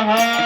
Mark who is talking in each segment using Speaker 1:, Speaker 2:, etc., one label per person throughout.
Speaker 1: हरी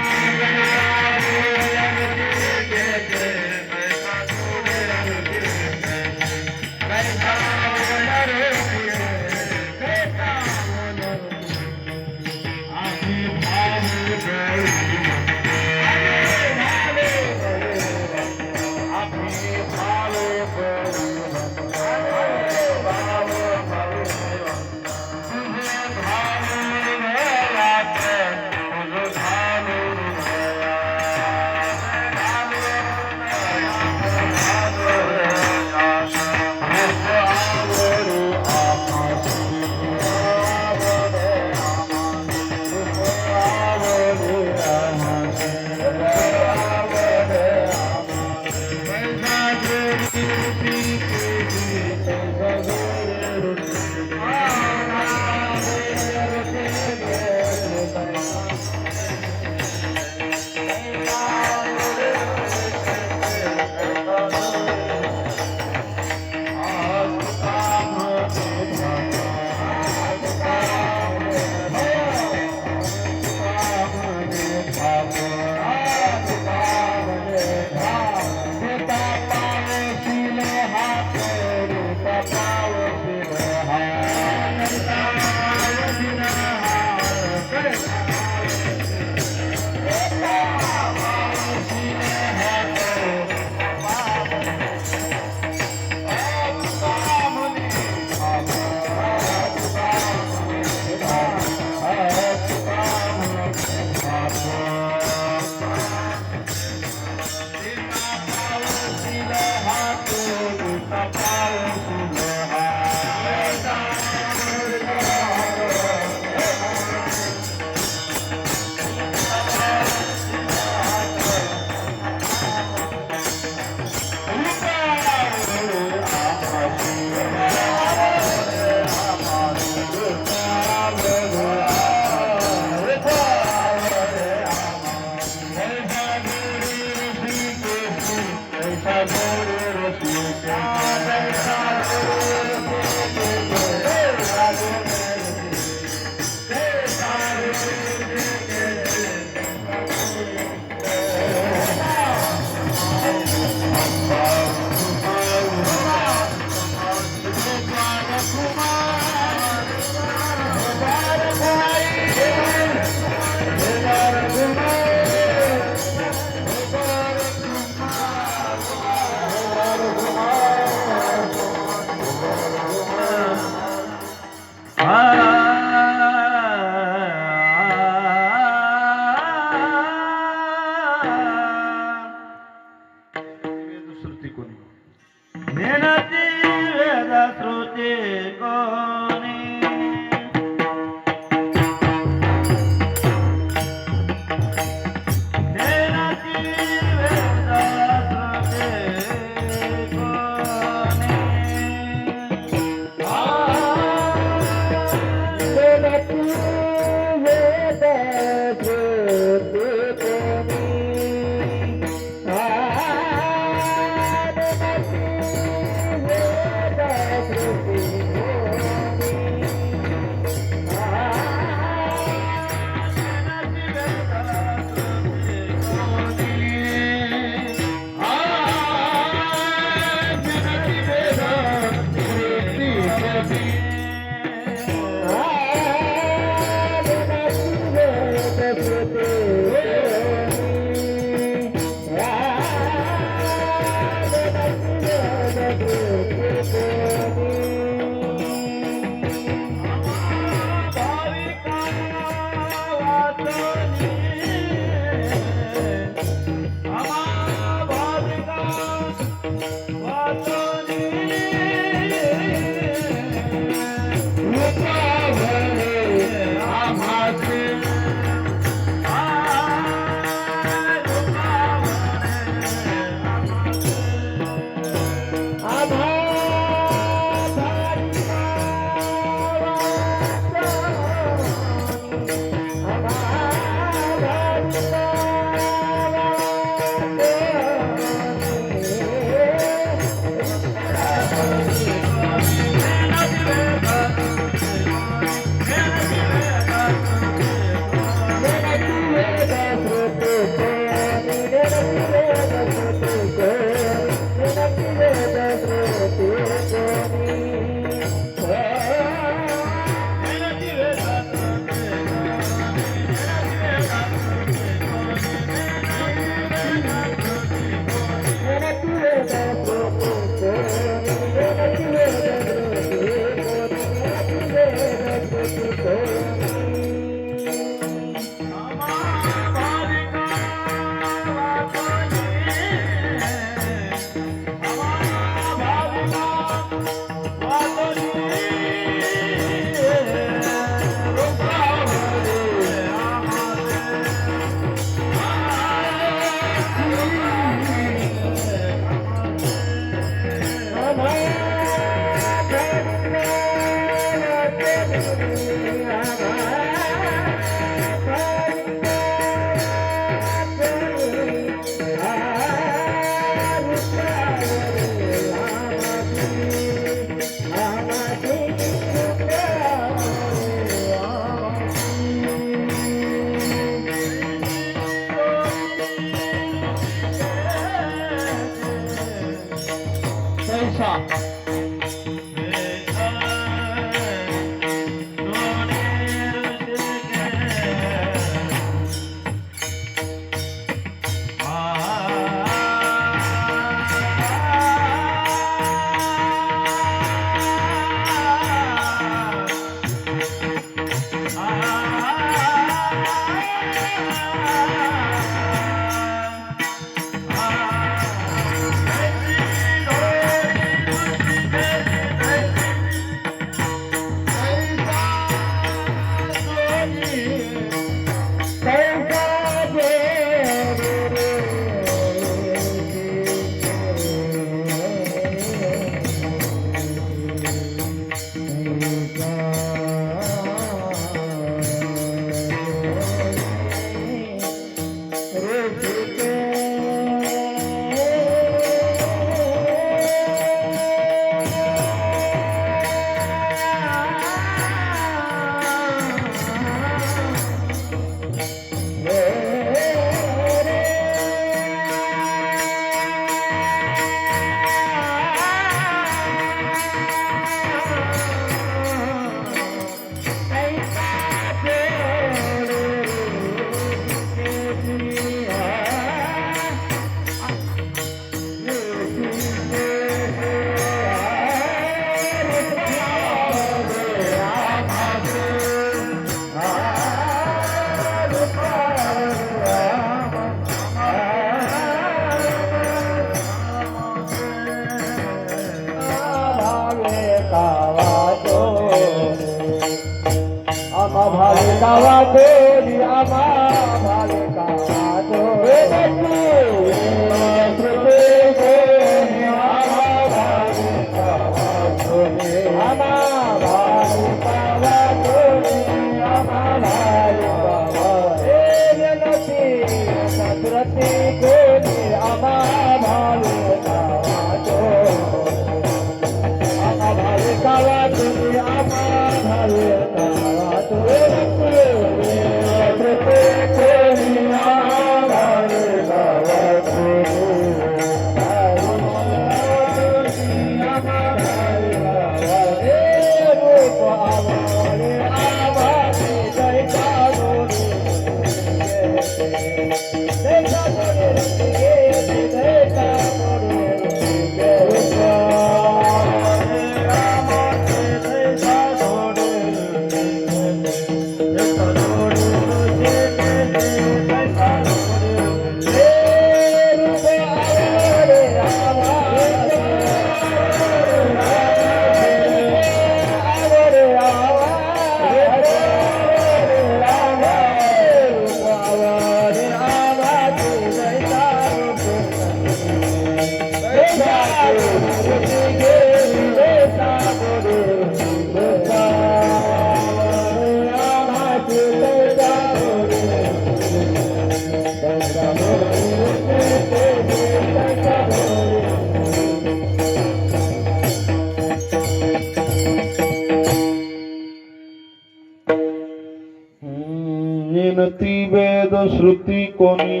Speaker 1: निनती वेद श्रुती कोणी,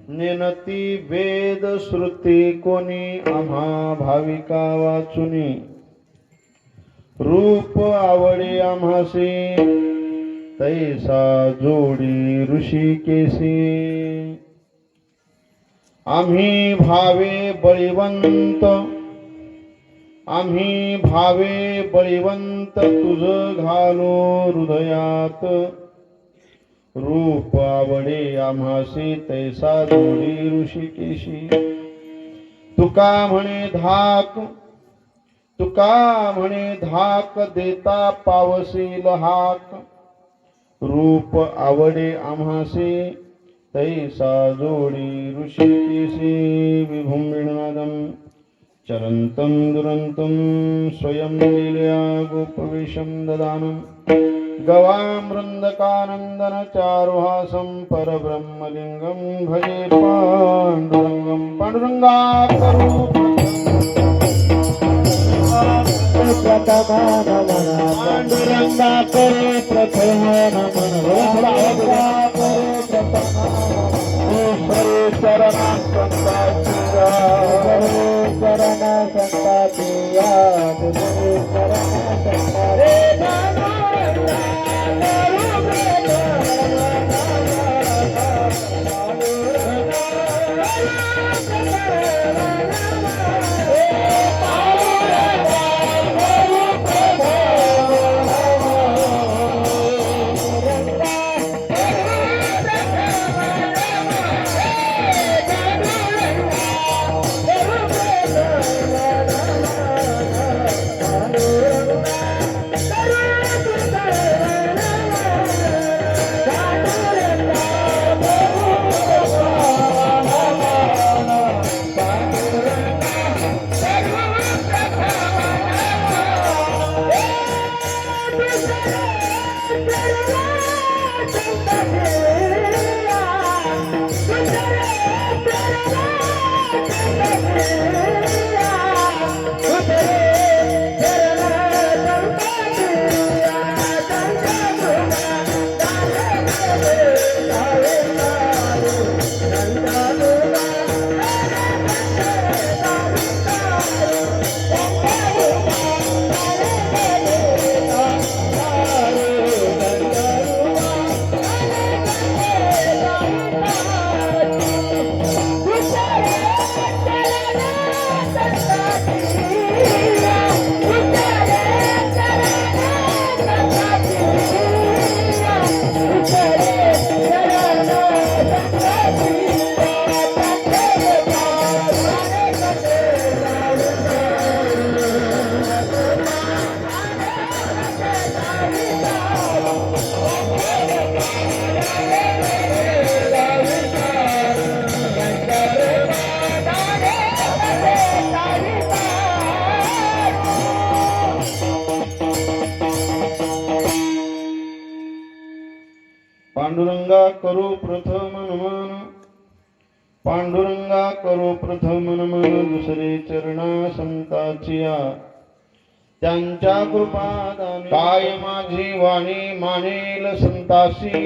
Speaker 1: निनती वेद श्रुती कोणी, आम्हा भाविका वाचुनी, रूप आवडे आम्हासी, तैसा जोडी ऋषिकेशी, आम्ही भावे बळीवंत, आम्ही भावे बळीवंत, तुझ घालो हृदयात, रूप आवडे आम्हासी, तैसा जोडी ऋषिकेशी, तुका म्हणे धाक, तुका म्हणे धाक, देता पावसील हाक, रूप आवडे आम्हासी, तैसा जोडी ऋषिकेशी, विभुंबिणनादम चरंतं दुरंतं स्वयं लीलया गोपवेशं ददानं, गवामृन्दकानन्दन चारुहासं परब्रह्मलिंगं भजे पांडुरंगं, पांडुरंगाकरू पांडुरंगा करे प्रथम नमन, चरण संतातिया, चरण संतातिया, पांडुरंगा करो प्रथम नमन, पांडुरंगा करो प्रथम नमन, दुसरे चरणा संताचिया, त्यांच्या कृपादानी, काय माझी वाणी मानेल संतासी,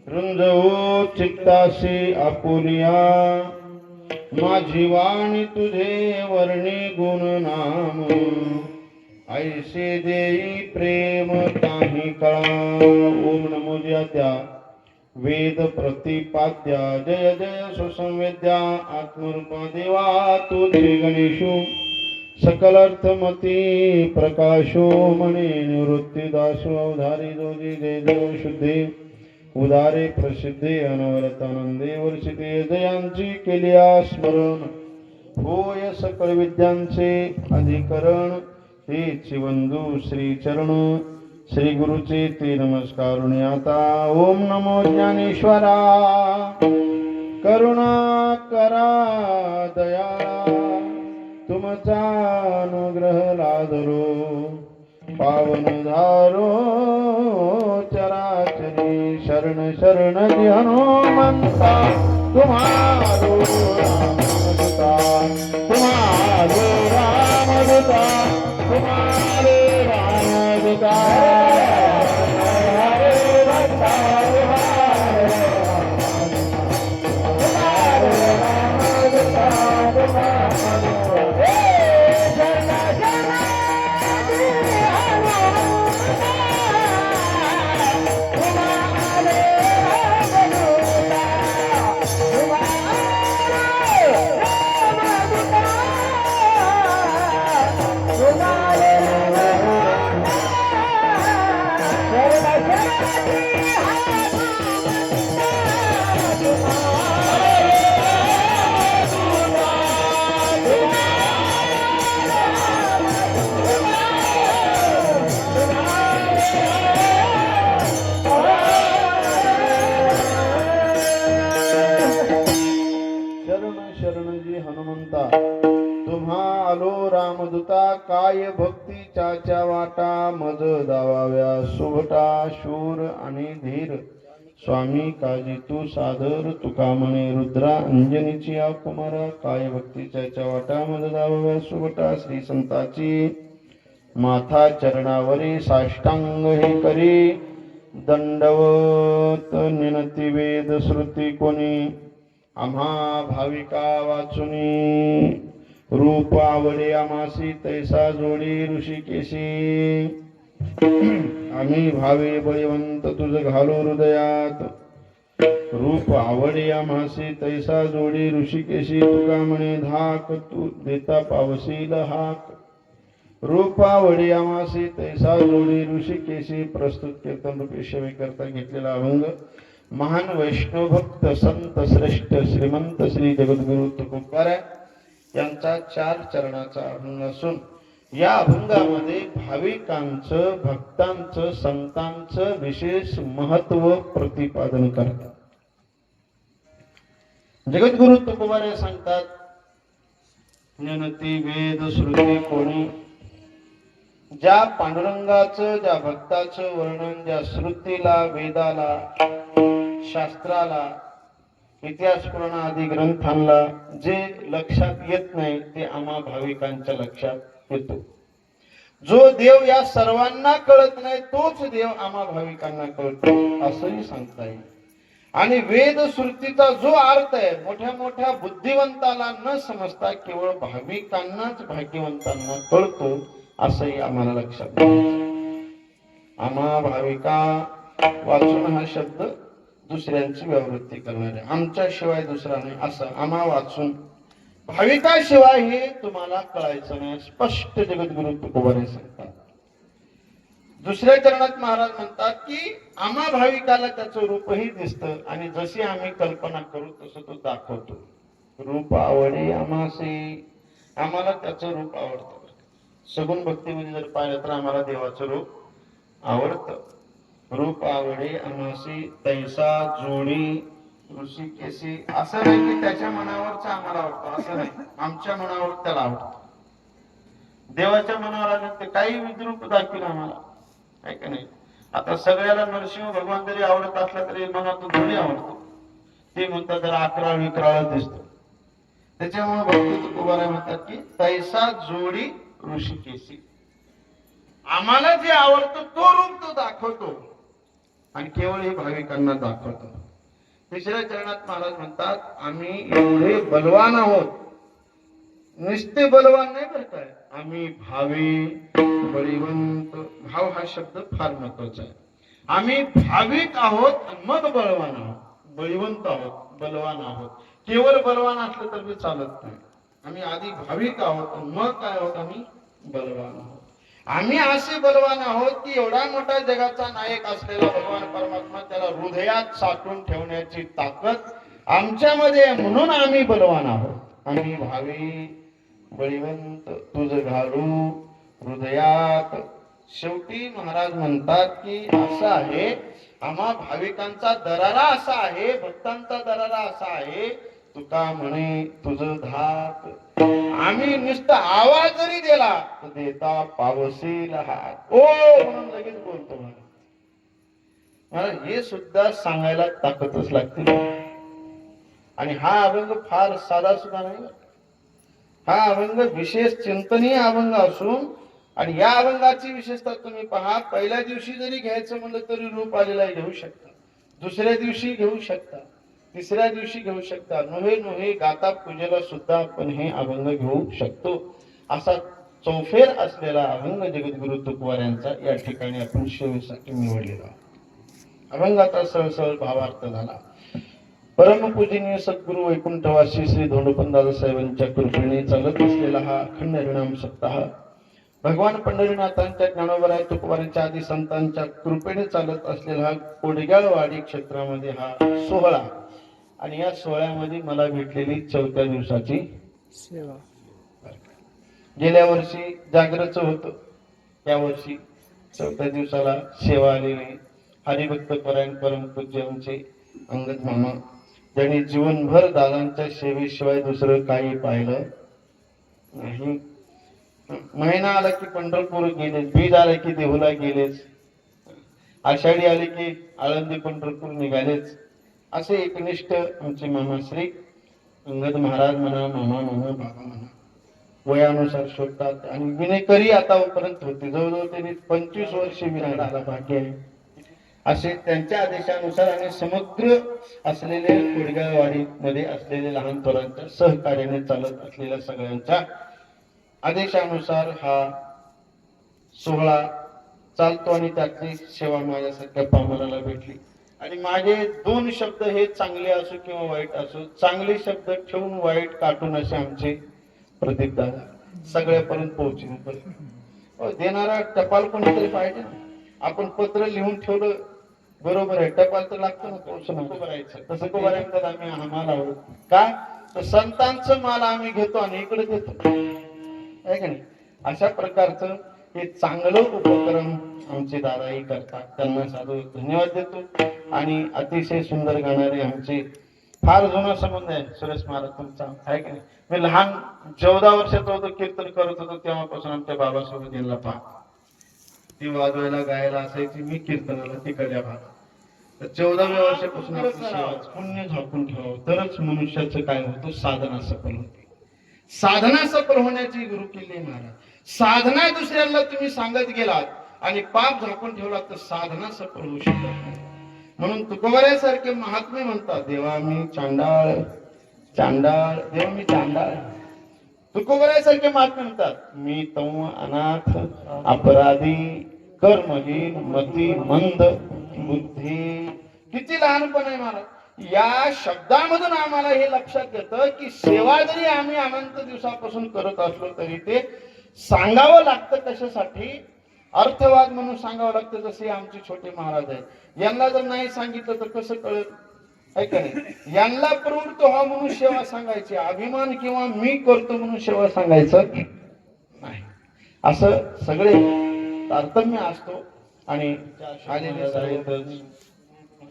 Speaker 1: रुंजवो चित्तासी आपुलिया, माझी वाणी तुझे वर्णी गुण नाम, ऐसे देई प्रेम काही कळा, ओम नमो ज्ञात्या वेद प्रतिपाद्या, जय जय सुसंवेद्या, आत्मरूपा देवा तुझे गणेशो, सकल अर्थमती प्रकाशो, म्हणे निवृत्ती दासो, अवधारी जोजी, जय जय शुद्धे उदारे प्रसिद्धे, अनवरत आनंदे वर्षिते, जयांची केल्या स्मरण, होय सकल विद्यांचे अधिकरण, हेच बंधू श्री चरण, श्री गुरुचे ते नमस्कारुणी आता, ओम नमो ज्ञानेश्वरा, करुणा करा दया, तुमचा अनुग्रह लादरो, पावन धारो चराचरी, शरण शरण जी हनुमंता, तुम्हारो रामदूता, तुम्हारो रामदूता, तुम्हारे रामदूता। शरणजी हनुमंता तुम्हा आलो रामदूता काय भक्तीच्या वाटा मज दावाव्या सुभटा शूर आणि धीर स्वामी काजी तू सादर तुका म्हणे रुद्रा अंजनीची कुमारा काय भक्तीच्या वाटा मज दावाव्या सुभटा श्री संताची माथा चरणावरी साष्टांग हे करी दंडवत निनती वेद श्रुती कोणी आम्हा भाविका वाचुनी रूप आवडे आमासी तैसा जोडी ऋषिकेशी आम्ही भावे बळीवंत तुझ घालो हृदयात रूप आवडे आम्हासी तैसा जोडी ऋषिकेशी तुका म्हणे धाक तू देता पावसील हाक रूपावडी आमासी तैसा जोडी ऋषिकेशी प्रस्तुत कीर्तन रूपी सेवे करता घेतलेला अभंग महान वैष्णव भक्त संत श्रेष्ठ श्रीमंत श्री जगद्गुरु तुकोबाराय यांचा 4 चरणाचा अभंग असून या अभंगामध्ये भाविकांचं भक्तांचं संतांचं विशेष महत्व प्रतिपादन करतात. जगद्गुरु तुकोबाराय सांगतात ज्ञानती वेद श्रुती कोणी ज्या पांडुरंगाचं ज्या भक्ताचं वर्णन ज्या श्रुतीला वेदाला शास्त्राला इतिहास पुराण आदी ग्रंथांना जे लक्षात येत नाही ते आम्हा भाविकांच्या लक्षात येतो. जो देव या सर्वांना कळत नाही तोच देव आम्हा भाविकांना कळतो असंही सांगता येईल. आणि वेद श्रुतीचा जो अर्थ आहे मोठ्या मोठ्या बुद्धिवंताला न समजता केवळ भाविकांनाच भाग्यवंतांना कळतो असंही आम्हाला लक्षात येईल. आम्हा भाविका वाचून हा शब्द दुसऱ्यांची व्यावृत्ती करणारे आमच्या शिवाय दुसरा नाही असं आम्हा वाचून भाविकाशिवाय हे तुम्हाला कळायचं नाही स्पष्ट जगद्गुरु तुकोबाराय सांगतात. दुसऱ्या चरणात महाराज म्हणतात की आम्हा भाविकाला त्याचं रूपही दिसतं आणि जशी आम्ही कल्पना करू तसं तो दाखवतो. रूप आवडे आम्हासी आम्हाला त्याचं रूप आवडतं. सगुण भक्तीमध्ये जर पाहिलं तर आम्हाला देवाचं रूप आवडतं. रूप आवडे आम्हासी तैसा जोडी ऋषिकेशी असं नाही की त्याच्या मनावरच आम्हाला आवडतं असं नाही आमच्या मनावर त्याला आवडतं. देवाच्या मनावर आलं ते काही विद्रूप दाखवील आम्हाला आहे का नाही. आता सगळ्याला नरसिंह भगवान जरी आवडत असला तरी मनातून थोडी आवडतो. ते म्हणतात जरा अकराळ विक्राळ दिसतो. त्याच्यामुळे भक्ती तुकोबाराय म्हणतात की तैसा जोडी ऋषिकेशी आम्हाला जे आवडतं तो रूप तो दाखवतो आणि केवळ हे भाविकांना दाखवतो. तिसऱ्या चरणात महाराज म्हणतात आम्ही एवढे बलवान आहोत नुसते बलवान नाही बरं काय आम्ही भावी बळीवंत. भाव हा शब्द फार महत्वाचा आहे. आम्ही भाविक आहोत आणि मग बलवान आहोत बळीवंत आहोत बलवान आहोत. केवळ बलवान असलं तर मी चालत नाही. आम्ही आधी भाविक आहोत मग काय आहोत आम्ही बलवान आहोत. आम्ही असे बलवान आहोत की एवढा मोठा जगाचा नायक असलेला भगवान परमात्मा त्याला हृदयात साठवून ठेवण्याची ताकद आमच्यामध्ये म्हणून आम्ही बलवान आहोत. आम्ही भावी बळीवंत तुझ घालू हृदयात. शेवटी महाराज म्हणतात की असं आहे आम्हा भाविकांचा दरारा असा आहे भक्तांचा दरारा असा आहे तुका म्हणे तुझं धाक आम्ही नुसता आवाज जरी दिला तर देता पावसील हात ओ म्हणून लगेच बोलतो. मला हे सुद्धा सांगायला ताकदच लागते. आणि हा अभंग फार साधा सुद्धा नाही. हा अभंग विशेष चिंतनीय अभंग असून आणि या अभंगाची विशेषता तुम्ही पहा. पहिल्या दिवशी जरी घ्यायचं म्हणलं तरी रूप आलेला घेऊ शकता. दुसऱ्या दिवशी घेऊ शकता. तिसऱ्या दिवशी घेऊ शकता. नोहे नोहे गाता पूजेला सुद्धा आपण हे अभंग घेऊ शकतो. असा चौफेर असलेला अभंग जगद्गुरु तुकोबारायांचा या ठिकाणी आपण सेवेसाठी निवडलेला. अभंगाचा सहसळ भावार्थ झाला. परमपूजनीय सद्गुरु वैकुंठवासी श्री धोंडोपंत दादा साहेबांच्या कृपेने चालत असलेला हा अखंड हरिनाम सप्ताह भगवान पंढरीनाथांच्या, ज्ञानोबराय तुकोबारांच्या आदी संतांच्या कृपेने चालत असलेला हा कोडग्याळवाडी क्षेत्रामध्ये हा सोहळा, आणि या सोहळ्यामध्ये मला भेटलेली 4थ्या दिवसाची
Speaker 2: सेवा.
Speaker 1: गेल्या वर्षी जागरच होतं, या वर्षी 4थ्या दिवसाला सेवा आलेली. हरिभक्त परायण परमपूज्य आमचे अंगद मामा, ज्यांनी जीवनभर दादांच्या सेवेशिवाय दुसरं काही पाहिलं नाही. महिना आला की पंढरपूर गेलेच, बीज आला की देहूला गेलेच, आषाढी आली की आळंदी पंढरपूर निघालेच. असे एकनिष्ठ आमचे मामाश्री अंगद महाराज म्हणा, मामा म्हणा, बाबा म्हणा, वयानुसार शोधतात आणि विनेकरी आतापर्यंत होते. जवळजवळ त्यांनी 25 वर्ष विनायला बाकी आहे. असे त्यांच्या आदेशानुसार आणि समग्र असलेले कोडगाववाडी मध्ये असलेले लहान थोरांच्या सहकार्याने चालत असलेल्या सगळ्यांच्या आदेशानुसार हा सोहळा चालतो आणि त्यातली सेवा माझ्यासारख्या पामराला भेटली. आणि माझे 2 शब्द हे चांगले असो किंवा वाईट असो, चांगले शब्द ठेवून वाईट काटून असे आमचे प्रदीप दादा सगळ्यापर्यंत पोहोचले. देणारा टपाल कोणीतरी पाहिजे ना. आपण पत्र लिहून ठेवलं बरोबर आहे, टपाल तर लागतं ना, पोहोचणं करायचं. तसं को बऱ्याच आम्ही आम्हाला आवडत का, तर संतांचं माल आम्ही घेतो आणि इकडे देतो, आहे का नाही. अशा प्रकारचं हे चांगलं उपक्रम आमचे दादाही करतात, त्यांना साधू धन्यवाद देतो. आणि अतिशय सुंदर गाणारे आमचे फार जुना संबंध आहे सुरेश महाराज तुमचा, आहे का नाही. मी लहान 14 वर्षाचा होतो, कीर्तन करत होतो, तेव्हापासून आमच्या बाबासोबत यांना पहा, ती वाजवायला गायला असायची, मी कीर्तनाला तिकडल्या भागात. तर 14व्या वर्षापासून पुण्य झाकून ठेवावं तरच मनुष्याचं काय होतं, साधना सफल होते. साधना सफल होण्याची गुरु किल्ली महाराज. साधना दुसऱ्यांना तुम्ही सांगत गेलात आणि पाप झाकून ठेवलात तर साधना सफल होऊ शकत नाही. म्हणून तुकोबारासारखे महात्मे म्हणतात, देवा मी चांडाळ चांडाळ, देव मी चांडाळ. तुकोबारासारखे महात्मे म्हणतात, मी तव अनाथ अपराधी कर्महीन मती मंद बुद्धी. किती लहानपण आहे महाराज. या शब्दामधून आम्हाला हे लक्षात येतं की सेवा जरी आम्ही अनंत दिवसापासून करत असलो तरी ते सांगावं लागतं. कशासाठी, अर्थवाद म्हणून सांगावं लागतं. जसे आमचे छोटे महाराज आहेत, यांना जर नाही सांगितलं तर कसं कळत, आहे का नाही. यांना प्रवृत्त व्हा म्हणून सेवा सांगायची, अभिमान किंवा मी करतो म्हणून सेवा सांगायचं नाही. असं सगळे तारतम्य असतो. आणि आलेले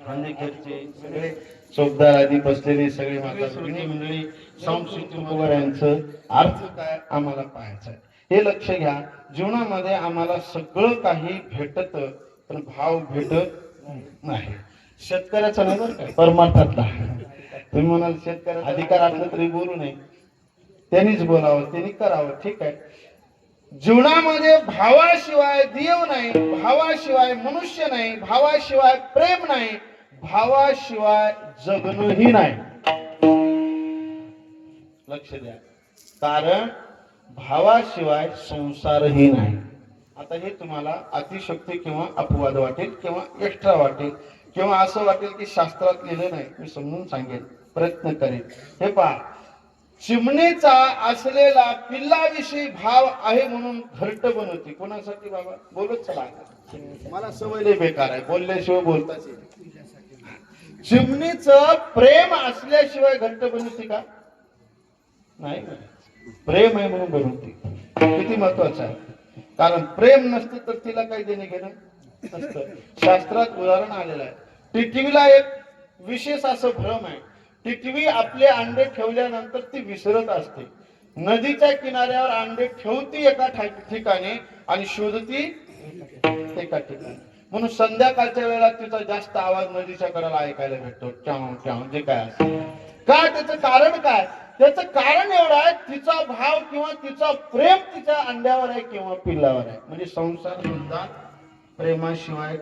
Speaker 1: खांदेकरचे सगळे चौकदार आधी बसलेले सगळे माता भगिनी मंडळी, सांस्कृतिक यांचं अर्थ काय आम्हाला पाहायचं आहे. हे लक्ष घ्या. जीवनामध्ये आम्हाला सगळं काही भेटत पण भाव भेटत नाही. शेतकऱ्याचा नाही बरं काय, परमार्थातला. तुम्ही म्हणाल शेतकऱ्याचा अधिकार असला तरी बोलू नये, त्यांनीच बोलावं, त्यांनी करावं, ठीक आहे. जीवनामध्ये भावाशिवाय देव नाही, भावाशिवाय मनुष्य नाही, भावाशिवाय प्रेम नाही, भावाशिवाय जगणंही नाही. लक्ष द्या, कारण भावाशिवाय संसारही नाही. आता हे तुम्हाला अतिशक्ती किंवा अपवाद वाटेल किंवा एक्स्ट्रा वाटेल किंवा असं वाटेल की शास्त्रात लिहिलं नाही. मी समजून सांगेन, प्रयत्न करेन. हे पहा, चिमणीचा असलेला पिल्लाविषयी भाव आहे म्हणून घरट बनवते. कोणासाठी बाबा, बोलत चला, मला सवय लय बेकार आहे, बोलल्याशिवाय बोलताच येत. चिमणीचं प्रेम असल्याशिवाय घरट बनवते का, नाही. प्रेम आहे म्हणून बनवते. किती महत्वाचं आहे, कारण प्रेम नसतं तर तिला काही देणे घेणं नसतं. शास्त्रात उदाहरण आलेलं आहे. टिटवीला एक विशेष असं भ्रम आहे. टिटवी आपले अंडे ठेवल्यानंतर ती विसरत असते. नदीच्या किनाऱ्यावर अंडे ठेवती एका ठिकाणी आणि शोधती एका ठिकाणी. म्हणून संध्याकाळच्या वेळेला तिचा जास्त आवाज नदीच्या कडेला ऐकायला भेटतो, चाव चाव जे काय असतं. का, त्याचं कारण काय, त्याचं कारण एवढं आहे, तिचा भाव किंवा तिचा प्रेम तिच्या अंड्यावर आहे किंवा पिल्लावर आहे. म्हणजे संसार सुद्धा प्रेमाशिवाय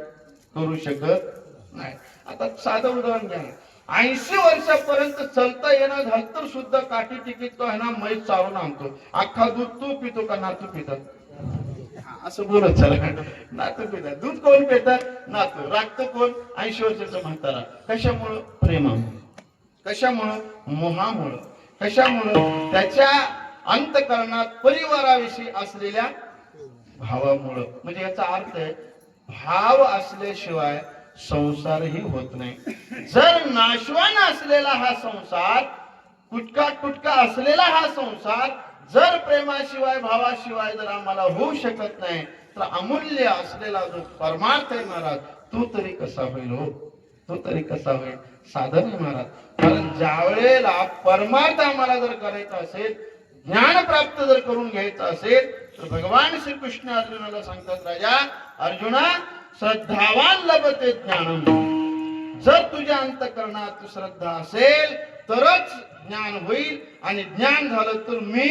Speaker 1: करू शकत नाही. आता साधं उदाहरण घ्या. 80 वर्षापर्यंत चलता येणं झालं तर सुद्धा काठी टिकीत तो आहे ना, म्हैस चारून आणतो. अख्खा दूध तू पितो का नातू पितात, असं बोलत चला. नातू पितात. दूध कोण पितात, नातू. राखतं कोण, 80 वर्षाचा म्हातारा. कशामुळं, प्रेमामुळे. कशामुळं, मोहामुळं. कशामुळं, त्याच्या अंतःकरणात परिवाराविषयी असलेल्या भावामुळं. म्हणजे याचा अर्थ आहे भाव असल्याशिवाय संसारही होत नाही. जर नाशवान असलेला हा संसार, कुटका कुटका असलेला हा संसार जर प्रेमाशिवाय भावाशिवाय जर आम्हाला होऊ शकत नाही, तर अमूल्य असलेला जो परमार्थ आहे महाराज, तो तरी कसा होईल हो? तो तरी कसा होईल? साधन आहे महाराज. कारण ज्या वेळेला परमार्थ आम्हाला जर करायचा असेल, ज्ञान प्राप्त जर करून घ्यायचं असेल, तर भगवान श्रीकृष्ण अर्जुनाला सांगतात, राजा अर्जुना श्रद्धावान लभते ज्ञानम. जर तुझ्या अंतःकरणात श्रद्धा असेल तरच ज्ञान होईल, आणि ज्ञान झालं तर मी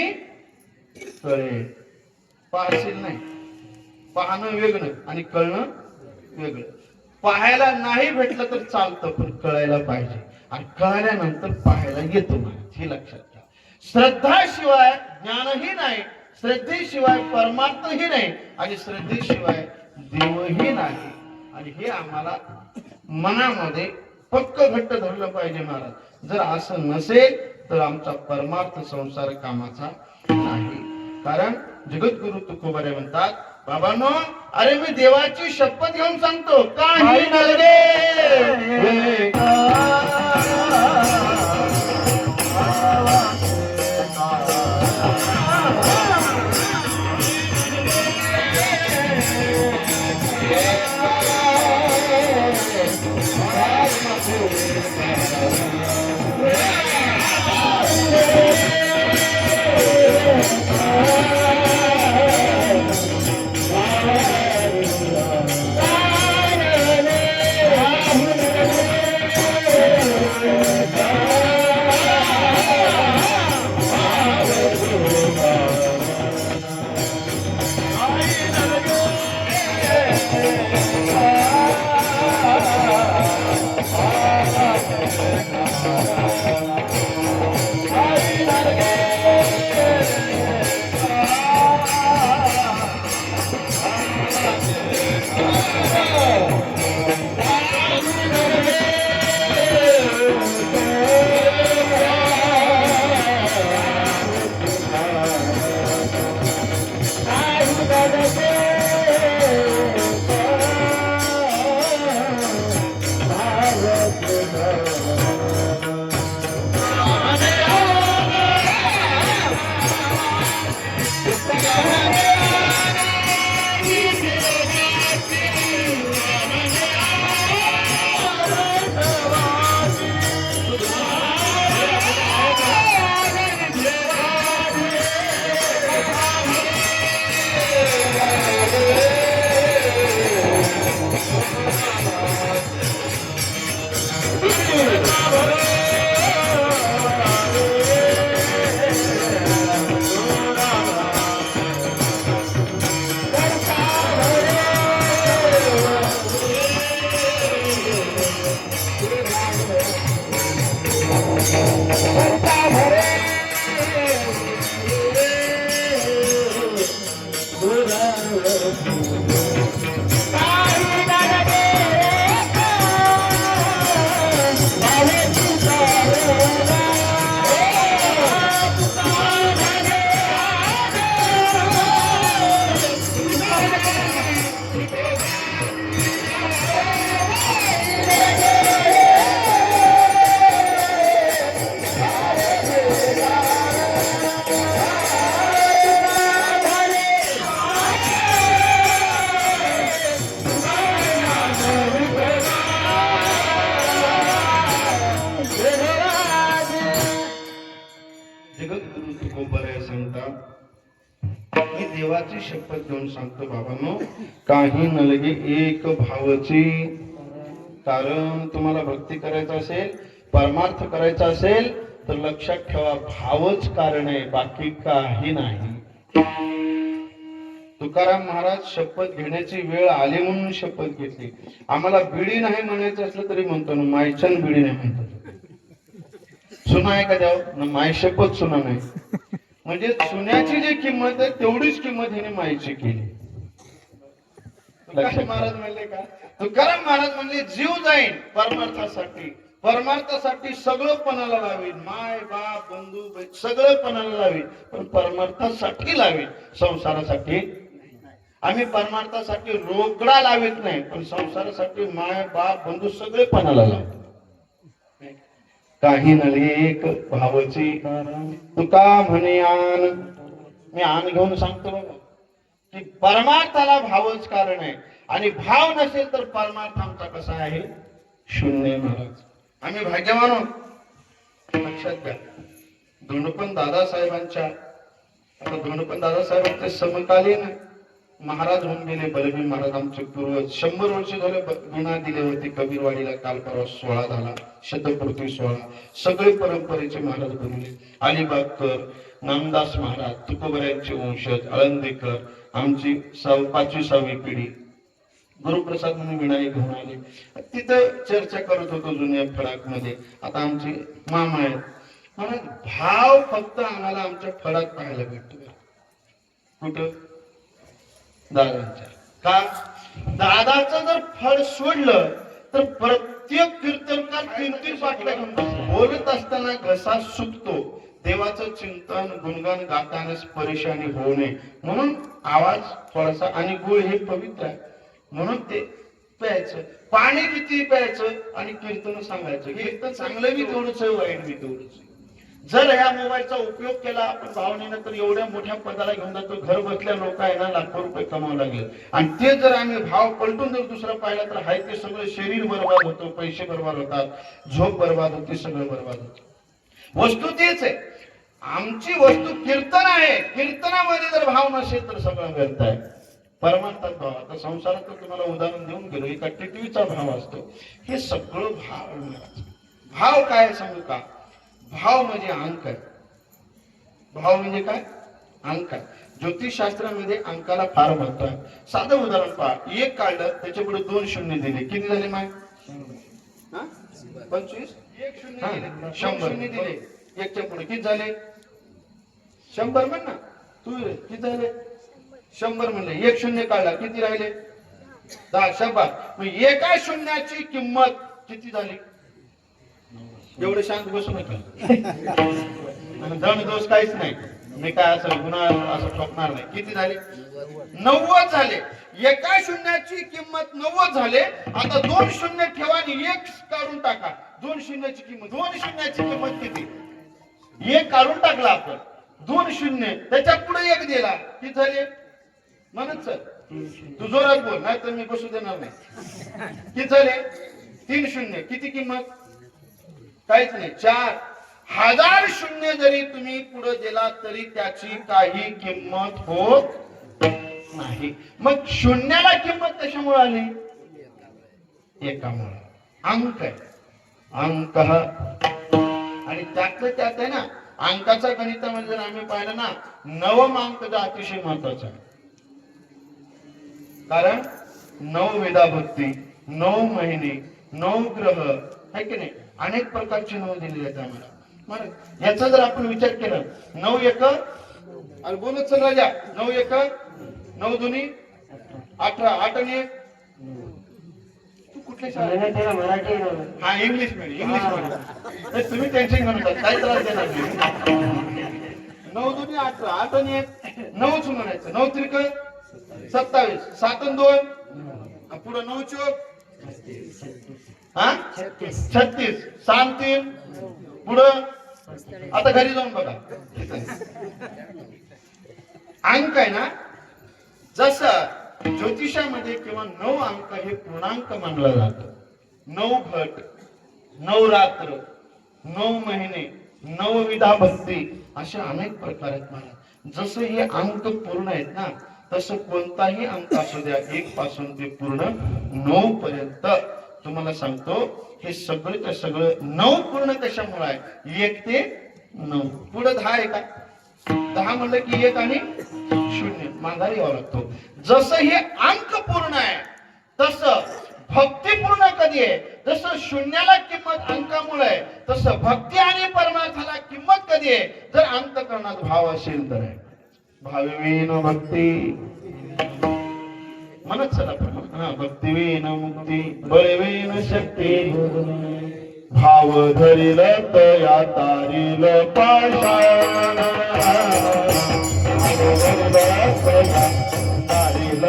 Speaker 1: कळेल. पाहशील नाही, पाहणं वेगळं आणि कळणं वेगळं. पाहायला नाही भेटलं तर चालतं, पण कळायला पाहिजे, आणि कळल्यानंतर पाहायला येतो मला. हे लक्षात घ्या. श्रद्धाशिवाय ज्ञानही नाही, श्रद्धेशिवाय परमार्थही नाही, आणि श्रद्धेशिवाय देवही नाही. आणि हे आम्हाला मनामध्ये पक्क घट्ट धरलं पाहिजे महाराज. जर असं नसेल तर आमचा परमार्थ संसार कामाचा नाही. कारण जगद्गुरु तुकोबारे म्हणतात, बाबांनो, अरे मी देवाची शपथ घेऊन सांगतो, काही नलगे देवाची शपथ घेऊन सांगतो, बाबांनो, काही नलगे एक भावची. कारण तुम्हाला भक्ती करायचं असेल, परमार्थ करायचा असेल, तर लक्षात ठेवा, भावच कारण आहे, बाकी काही नाही. तुकाराम महाराज शपथ घेण्याची वेळ आली म्हणून शपथ घेतली. आम्हाला बिडी नाही म्हणायचं असलं तरी म्हणतो ना, मायचन बिडी नाही म्हणतो. सुना आहे का द्याव, माय शपथ सुना नाही. म्हणजे सुन्याची जी किंमत आहे तेवढीच किंमत हिने माईची केली. तुकाराम महाराज म्हणले का, तुकाराम महाराज म्हणले, जीव जाईन परमार्थासाठी, परमार्थासाठी सगळं पणाला लावीन, माय बाप बंधू सगळं पणाला लावीन, पण परमार्थासाठी लावीन, संसारासाठी. आम्ही परमार्थासाठी रोकडा लावित नाही, पण संसारासाठी माय बाप बंधू सगळे पणाला लावतो. काही नले एक भावची तुका म्हणे आन. मी आन घेऊन सांगतो बघा की परमार्थाला भावच कारण आहे, आणि भाव नसेल तर परमार्थ आमचा कसा आहे, शून्य. महाराज आम्ही भाग्यवान आहोत. लक्षात घ्या, धोंडोपंत दादासाहेबांच्या, आता धोंडोपंत दादासाहेबांचे समकालीन महाराज होऊन गेले बलबीर महाराज, आमचे पूर्वज. 100 वर्ष झाले गुन्हा दिले होते कबीरवाडीला. काल परवा सोहळा झाला, शतपूर्ती सोहळा. सगळे परंपरेचे महाराज बनले. अलिबागकर, नामदास महाराज, तुकोबऱ्यांचे वंशज, आळंदीकर, आमची 5वी 6वी पिढी. गुरुप्रसाद म्हणून विनायक घेऊन आले. तिथं चर्चा करत होतो जुन्या फडाक मध्ये. आता आमचे मामा आहेत. महाराज भाव फक्त आम्हाला आमच्या फडात पाहायला भेटतो. कुठं? दादांच्या. का? दादाचं जर फळ सोडलं तर प्रत्येक कीर्तनकार 3-3 बाटल्या घेऊन बोलत असताना घसा सुकतो. देवाचं चिंतन गुणगान गातानाच परेशानी होऊ नये म्हणून आवाज थोडासा, आणि गुळ हे पवित्र आहे म्हणून ते प्यायचं. पाणी किती प्यायचं आणि कीर्तन सांगायचं. कीर्तन चांगलं बी तेवढंच आहे, वाईट बी तेवढंच. जर ह्या मोबाईलचा उपयोग केला आपण भावनेनं तर एवढ्या मोठ्या पदाला घेऊन जातो. घर बसल्या लोक आहे ना लाखो रुपये कमावू लागले, आणि ते जर आम्ही भाव पलटून जर दुसरा पाहिला तर हाय ते सगळं शरीर बर्बाद होतं, पैसे बर्बाद होतात, झोप बर्बाद होते, सगळं बर्बाद होतं. वस्तू तीच आहे. आमची वस्तू कीर्तन आहे. कीर्तनामध्ये जर भाव नसेल तर सगळं व्यर्थ आहे. परमार्थात भाव. आता संसारात तुम्हाला उदाहरण देऊन गेलो, एका टिटवीचा भाव असतो. हे सगळं भाव. भाव काय सांगू का? भाव म्हणजे अंक आहे. भाव म्हणजे काय? अंक आहे. ज्योतिषशास्त्रामध्ये अंकाला फार महत्व आहे. साधं उदाहरण पहा. 1 काढलं, त्याच्या पुढे 2 शून्य दिले, किती झाले माय? 25. 1 शून्य दिले, 100 शून्य दिले, 1च्या पुढे किती झाले? 100 म्हण ना तू. किती झाले? 100 म्हणले. 1 शून्य काढला, किती राहिले? 10. 100. मग एका शून्याची किंमत किती झाली? एवढे शांत बसू नका. दम दोष काहीच नाही. मी काय असं गुन्हा असं ठोकणार नाही. किती झाले? 90 झाले. एका शून्याची किंमत 90 झाले. आता 2 शून्य ठेवा आणि 1 काढून टाका. 2 शून्याची किंमत, 2 शून्याची किंमत किती? 1 काढून टाकला आपण. 2 शून्य, त्याच्या पुढे 1 दिला, किती झाले? म्हणत सर तू जोरात बोल, नाही तर मी बसू देणार नाही. किती झाले? 3 शून्य. किती किंमत? काहीच नाही. 4,000 शून्य जरी तुम्ही पुढे दिला तरी त्याची काही किंमत होत नाही. मग शून्याला किंमत कशामुळे आली? एकामुळे. अंक आहे. अंक. आणि त्यातलं त्यात आहे ना, अंकाचा गणितामध्ये जर आम्ही पाहिलं ना, 9 अंक जो अतिशय महत्वाचा आहे. कारण 9 वेदाभक्ती, 9 महिने, 9 ग्रह आहे की नाही, अनेक प्रकारचे 9 दिलेले आहेत आम्हाला. याचा जर आपण विचार केला, 9 एक, अरे बोलत चल राजा, 9 एक 9 दोन्ही 18, 8 आणि 1. तू कुठले शाळेत? हा इंग्लिश मीडियम. तुम्ही टेन्शन घेऊ नका, काय त्रास देणार नाही. 9 दोन्ही 18, 8 आणि 1 9च म्हणायचं. 9 त्रिक 27, 7 आणि 2 पुढे 9 चोक 36, 6 3 पुढं. आता घरी जाऊन बघा. अंक आहे ना, जसं ज्योतिषामध्ये किंवा 9 अंक हे पूर्णांक मानला जातो. 9 घट, 9 रात्र, 9 महिने, 9 विधा भक्ती, अशा अनेक प्रकार आहेत महाराज. जसं हे अंक पूर्ण आहेत ना, तसं कोणताही अंक असू द्या, 1 पासून ते पूर्ण 9 पर्यंत. तुम्हाला सांगतो, हे सगळं सगळं 9 पूर्ण कशामुळे आहे? 1 ते 9. पुढे 10 आहे का? 10 म्हणलं की 1 आणि 0 माघारी यावं लागतो. जसं हे अंक पूर्ण आहे तसं भक्ती पूर्ण कधी आहे? जसं शून्याला किंमत अंकामुळे आहे, तसं भक्ती आणि परमार्थाला किंमत कधी आहे? जर अंतःकरणात भाव असेल तर आहे. भाविवीन भक्ती म्हणत चला आपण. भक्तिवीन मुक्ती, बळवीन शक्ती, भाव धरिल तया तारिल पाषाण, तारिल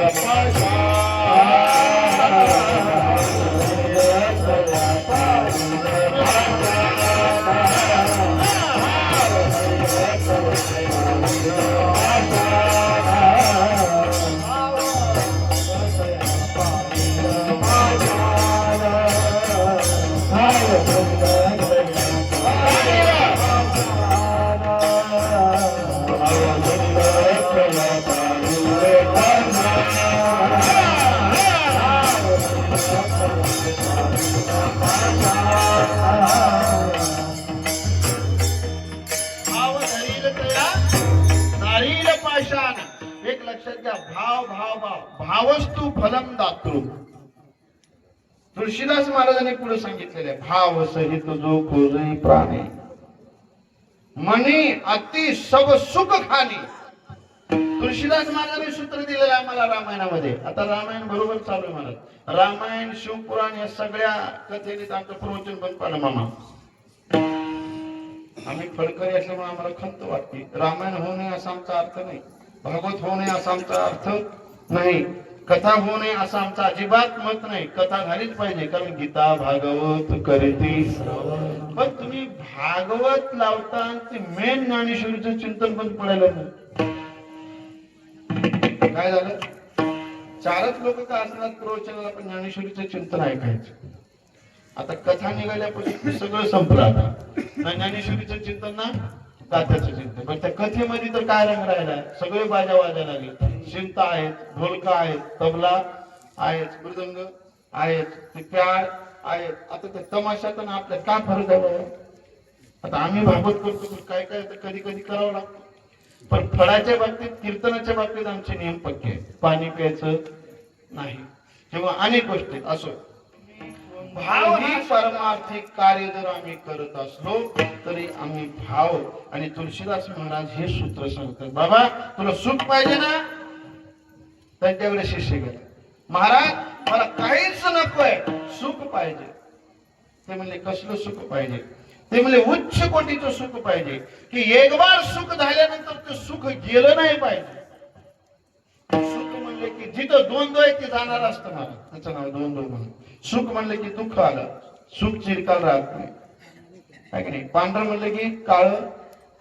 Speaker 1: एक लक्षात घ्या, भाव भाव भाव भावस्तु फलम दातृ. तुळशीदास महाराजांनी पुढे सांगितलेले भाव सहित जो खोजई प्राणी मनी अति सब सुख खाणी. तुळशीदास महाराजांनी सूत्र दिलेलं आहे मला रामायणामध्ये. आता रामायण बरोबर चालू आहे मला. रामायण शिवपुराण या सगळ्या कथेने आमचं प्रवचन बंद पाडलं मामा. आम्ही फडकरी असल्यामुळे आम्हाला खंत वाटते. रामायण होऊ नये असा आमचा अर्थ नाही, भागवत होऊ नये असा आमचा अर्थ नाही, कथा होऊ नये असं आमचं अजिबात मत नाही. कथा झालीच पाहिजे, कारण गीता भागवत करीती. पण तुम्ही भागवत लावता ते मेन ज्ञानेश्वरीचं चिंतन पण पडायला नाही. काय झालं, चारच लोक का असणार प्रवचनाला, पण ज्ञानेश्वरीचं चिंतन ऐकायचं. आता कथा निघाल्यापासून सगळं संपलं. आता ना ज्ञानेश्वरीचं चिंतन ना गाथ्याचं चिंतन. पण त्या कथेमध्ये तर काय रंग राहिला, सगळे बाजा वाजायला लागले. शिंता आहेत, ढोलका आहेत, तबला आहेत, मृदंग आहेत, ते प्याळ आहेत. आता त्या तमाशात आणि आपल्यात काय फरक आहे बाबा. आता आम्ही भागवत करतो, काय काय तर कधी कधी करावं लागतं. पण फळाच्या बाबतीत, कीर्तनाच्या बाबतीत आमचे नियम पक्के आहेत. पाणी प्यायचं नाही किंवा अनेक गोष्टी. असो, भाव ही परमार्थिक कार्य जर आम्ही करत असलो तरी आम्ही भाव. आणि तुळशीदास महाराज हे सूत्र सांगतात, बाबा तुला सुख पाहिजे ना. त्यांच्याकडे शिष्य गेला, महाराज मला काहीच नकोय, सुख पाहिजे. ते म्हणले कसलं सुख पाहिजे. ते म्हणले उच्च कोटीचं सुख पाहिजे, की एक बार सुख झाल्यानंतर ते सुख गेलं नाही पाहिजे. सुख म्हणले की जिथं द्वंद्व आहे ते जाणार असतं मला, त्याचं नाव द्वंद्व म्हणून. सुख म्हणले की दुःख आलं, सुख चिरकाल राहत नाही, आहे की नाही. पांढरं म्हणलं की काळ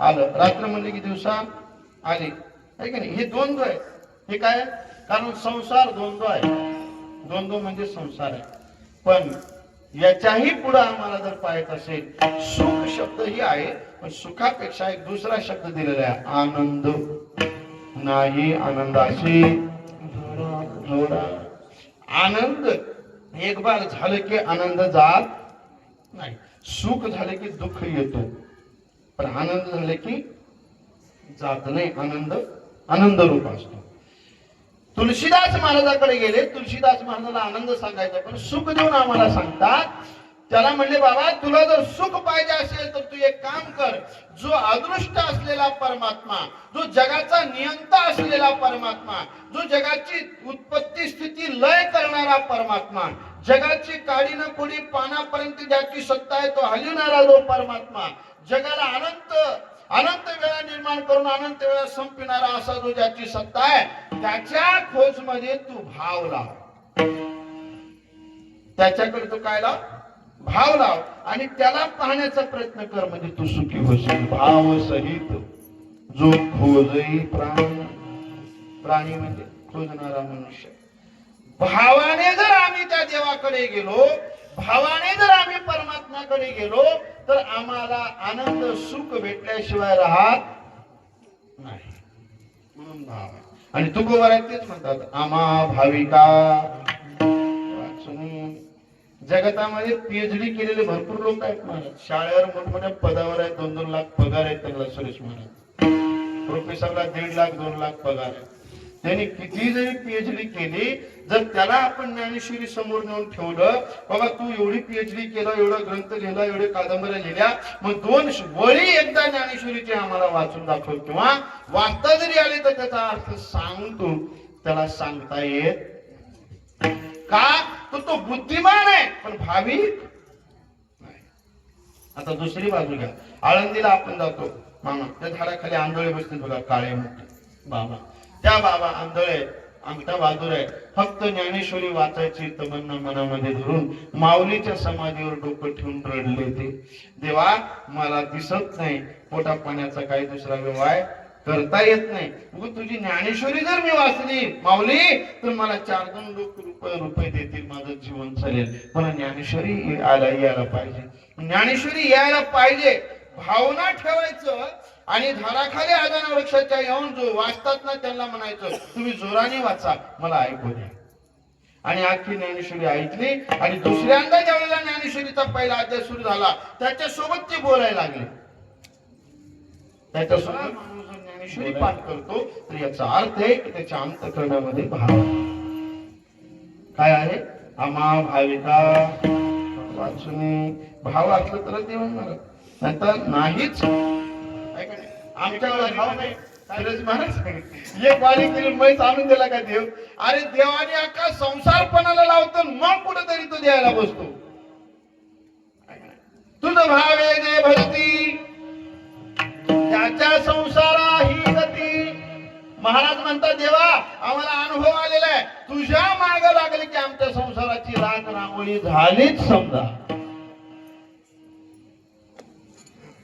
Speaker 1: आलं, रात्र म्हणले की दिवसा आली, आहे की नाही. हे द्वंद्व आहे. हे काय, कारण संसार द्वंद्व आहे. द्वंद्व म्हणजे संसार आहे. पण याच्याही पुढे आम्हाला जर पाहायचं असेल, सुख शब्द ही आहे, पण सुखापेक्षा एक दुसरा शब्द दिलेला आहे, आनंद. नाही आनंदाशी जोडा. आनंद एक बार झालं की आनंद जात नाही. सुख झाले की दुःख येतो, पण आनंद झाले की जात नाही. आनंद आनंद रूप असतो. तुळशीदास महाराजाकडे गेले, तुळशीदास महाराजाला आनंद सांगायचा, पण सुख देऊन आम्हाला सांगतात. त्याला म्हणले, बाबा तुला जर सुख पाहिजे असेल तर तू एक काम कर. जो अदृष्ट असलेला परमात्मा, जो जगाचा नियंता असलेला परमात्मा, जो जगाची उत्पत्ती स्थिती लय करणारा परमात्मा, जगाची काडी न कोडी पानापर्यंत ज्याची सत्ता आहे तो हलविणारा जो परमात्मा, जगाला अनंत अनंत वेळा निर्माण करून अनंत वेळा संपविणारा असा जो ज्याची सत्ता आहे, त्याच्या खोज मध्ये तू भाव लाव. त्याच्याकडे तू काय लाव, भाव लाव. आणि त्याला पाहण्याचा प्रयत्न कर, म्हणजे तू सुखी होशील. भाव सहित जो खोजई प्राणी. प्राणी म्हणजे खोजणारा मनुष्य. भावाने जर आम्ही त्या देवाकडे गेलो, भावाने जर आम्ही परमात्म्याकडे गेलो, तर आम्हाला आनंद सुख भेटल्याशिवाय राहत नाही. म्हणून भाव. आणि तुकोबार तेच म्हणतात, आम्हा भाविका. जगतामध्ये पीएचडी केलेले भरपूर लोक आहेत महाराज. शाळेवर मोठमोठ्या पदावर आहेत, 2-2 लाख पगार आहेत त्यांना. सुरेश महाराज प्रोफेसरला 1.5 लाख 2 लाख पगार आहे. त्यांनी किती जरी पीएचडी केली, जर त्याला आपण ज्ञानेश्वरी समोर नेऊन ठेवलं, बाबा तू एवढी पीएचडी केला, एवढा ग्रंथ लिहिला, एवढे कादंबऱ्या लिहिल्या, मग 2 वळी एकदा ज्ञानेश्वरीचे आम्हाला वाचून दाखव, किंवा वाचता जरी आले तर त्याचा अर्थ सांगतो, त्याला सांगता येत का. तो बुद्धिमान आहे पण भाविक नाही. आता दुसरी बाजू घ्या. आळंदीला आपण जातो मामा, त्या झाडाखाली आंधळे बसते बघा, काळे मोठे बाबा. त्या बाबा आंधळे, अंगठा बहादूर आहे. फक्त ज्ञानेश्वरी वाचायची तमन्ना मनामध्ये धरून माऊलीच्या समाधीवर डोकं ठेवून रडले ते. देवा मला दिसत नाही, पोटा पाण्याचा काही दुसरा व्यवहार करता येत नाही. मग तुझी ज्ञानेश्वरी जर मी वाचली माऊली तर मला 4-2 रुपये देतील, माझं जीवन चालेल. मला ज्ञानेश्वरी यायला पाहिजे, ज्ञानेश्वरी यायला पाहिजे. भावना ठेवायचं आणि झाडाखाली आजाना वृक्षाच्या येऊन जो वाचतात ना त्यांना म्हणायचं तुम्ही जोराने वाचा, मला ऐकू द्या. आणि आखी ज्ञानेश्वरी ऐकली आणि दुसऱ्यांदा ज्यावेळेला ज्ञानेश्वरीचा पहिला अध्याय सुरू झाला त्याच्यासोबत ते बोलायला लागले. त्याच्यासोबत माणूस जर ज्ञानेश्वरी पाठ करतो तर याचा अर्थ आहे की त्याच्या अंतःकरणामध्ये भाव काय आहे. आम्हा भाविका वाचून भाव असलं तर ते म्हणणार, नाहीतर नाहीच. आमच्याकडे भाव नाही. महाराज एक वारी केली मैस आणून दिला का देव. अरे देवाने अख्खा संसारपणाला लावतो मग कुठेतरी तो द्यायला बसतो. तुझं भाव आहे जे भरती त्याच्या संसारा ही गती. महाराज म्हणतात देवा आम्हाला अनुभव आलेला आहे, तुझ्या माग लागले की आमच्या संसाराची राख रांगोळी झालीच समजा.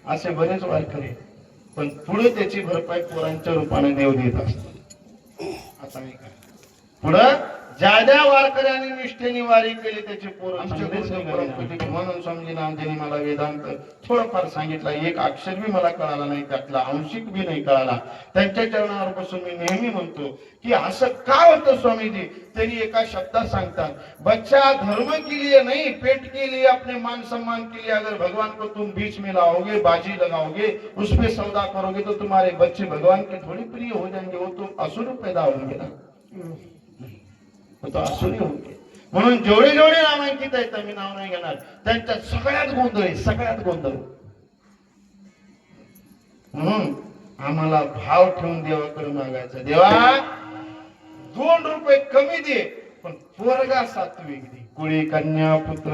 Speaker 1: असे बरेच वारकरी पण पुढे त्याची भरपाई पोरांच्या रूपाने देव देत असतो. आता नाही काय पुढं ज्या ज्या वारकऱ्यांनी निष्ठेने वारी केली त्याची पोरं म्हणून स्वामीजींनी आमच्यानी मला वेदांत थोडंफार सांगितलं. एक अक्षर बी मला कळाला नाही, त्यातला अंशिक बी नाही कळाला. त्यांच्या चरणावर बसून मी नेहमी म्हणतो की असं का होतं स्वामीजी. तरी एका शब्दात सांगतात, बच्चा धर्म के लिए नहीं पेट के लिए अपने मान सम्मान के लिए अगर भगवान को तुम बीच में लाओगे, बाजी लगाओगे, उस पे सौदा करोगे तो तुम्हारे बच्चे भगवान के थोड़ी प्रिय हो जाएंगे, वो तो असुर पैदा होंगे ना, तो असुरी होते. म्हणून जेवढे जेवढे नामांकित आहेत मी नाव नाही घेणार, त्यांच्यात सगळ्यात गोंधळ आहे, सगळ्यात गोंधळ. म्हणून आम्हाला भाव ठेवून देवाकडे मागायचा, देवा 2 रुपये कमी दे पण पोरगा सात्विक दे. कुळी कन्या पुत्र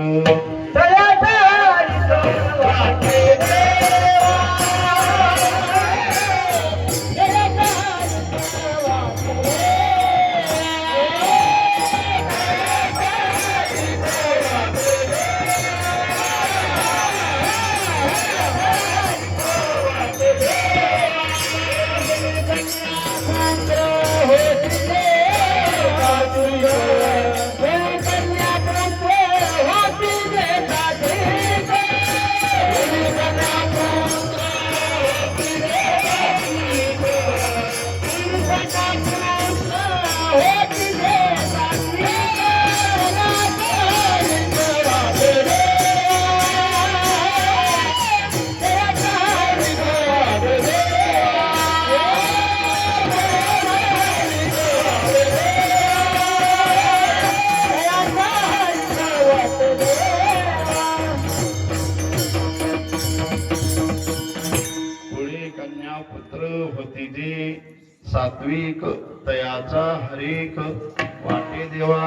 Speaker 1: सात्विक तयाचा हरीक वाटे देवा.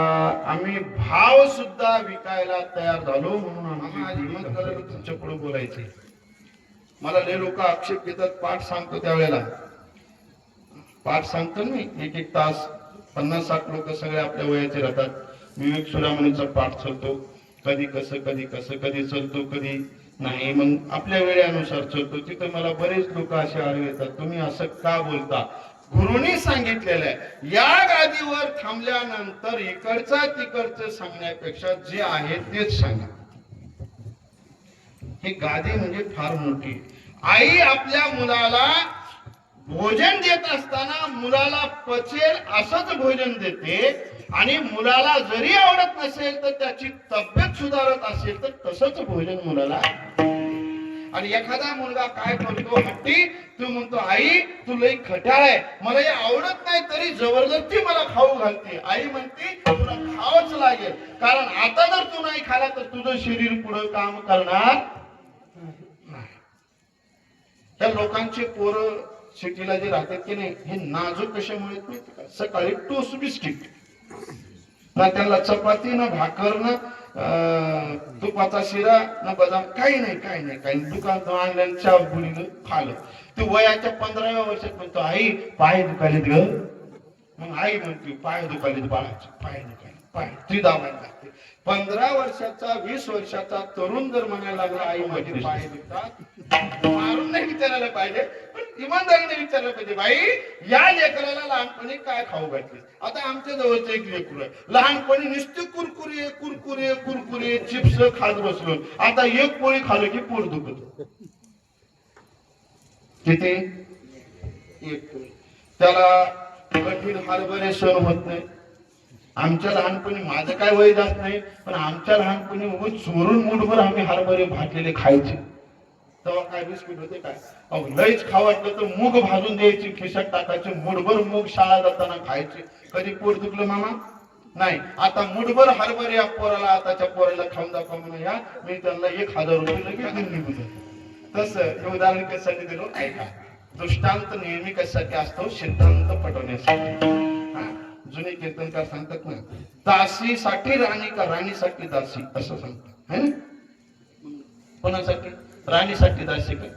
Speaker 1: आम्ही भाव सुद्धा विकायला तयार झालो. म्हणून तुमच्या पुढे बोलायचे. मला लय लोक आक्षेप घेतात पाठ सांगतो त्यावेळेला. पाठ सांगतो मी 1-1 तास 50-60 लोक सगळे आपल्या वयाचे राहतात. विवेक सुरामणीचा पाठ चालतो, कधी कसं कधी चालतो कधी नाही, मग आपल्या वेळेनुसार चालतो. तिथं मला बरेच लोक असे आडवे येतात, तुम्ही असं का बोलता. गुरुनी सांगितलेलं आहे, या गादीवर थांबल्यानंतर इकडचा तिकडचं सांगण्यापेक्षा जे आहे तेच सांगा. ही गादी म्हणजे फार मोठी. आई आपल्या मुलाला भोजन देत असताना मुलाला पचेल असंच भोजन देते आणि मुलाला जरी आवडत नसेल तर त्याची तब्येत सुधारत असेल तर तसंच भोजन मुलाला. आणि एखादा मुलगा काय करतो हट्टी, तू म्हणतो आई तू लई खट्याळ आहे, मला हे आवडत नाही तरी जबरदस्ती मला खाऊ घालते. आई म्हणते तुला खावंच लागेल, कारण आता जर तू नाही खाला तर तुझं शरीर पुढे काम करणार नाही. त्या लोकांचे पोरं सिटीला जे राहतात की नाही, हे नाजूक कशामुळे माहिती का, सकाळी टोस्ट बिस्किट ना, त्यांना चपाती ना भाकर ना तुपाचा शिरा ना बदाम, काही नाही. दुकानात आणल्यानं चहा बुडीनं खाल्लं. तू वयाच्या 15व्या वर्षात म्हणतो आई पाय दुखालेत ग, मग आई म्हणते पाय दुखायले बाळाचे, पाय दुखायले, पाय ती दाबायला लागते. 15 वर्षाचा 20 वर्षाचा तरुण जर म्हणायला लागला आई माझे पाय दुखतात, मारून नाही विचारायला पाहिजे, पण इमानदारीने विचारलं पाहिजे, बाई या लेकराला लहानपणी काय खाऊ घातले. आता आमच्या जवळचं एक लेकरू आहे, लहानपणी नुसते कुरकुरे कुरकुरे कुरकुरे चिप्स खात बसलो, आता एक पोळी खाल्लं की पोट दुखत. किती? एक पोळी. त्याला कठीण हरभरे सहन होत नाही. आमच्या लहानपणी, माझं काय वय जात नाही, पण आमच्या लहानपणी उगाच चोरून मुठभर आम्ही हरभरे भाजलेले खायचे. तेव्हा काय बिस्किट होते काय, अहो लयच खाऊ वाटलं तर मूग भाजून द्यायची, खिशात टाकायचे, मुठभर मूग शाळा जाताना खायचे. कधी पोट दुखलं मामा? नाही. आता मुठभर हरभरे या पोराला, आताच्या पोराला खाऊन दाखवा म्हणून या, मी त्यांना 1000 रुपये लगेच निघून जातो. तसं हे उदाहरण कशासाठी दिलं ऐका. दृष्टांत नेहमी कशासाठी असतो? सिद्धांत पटवण्यासाठी. जुने कीर्तनकार सांगतात ना, दासीसाठी राणी का राणीसाठी दासी, असं सांगतात है ना. कोणासाठी? राणीसाठी दासी का,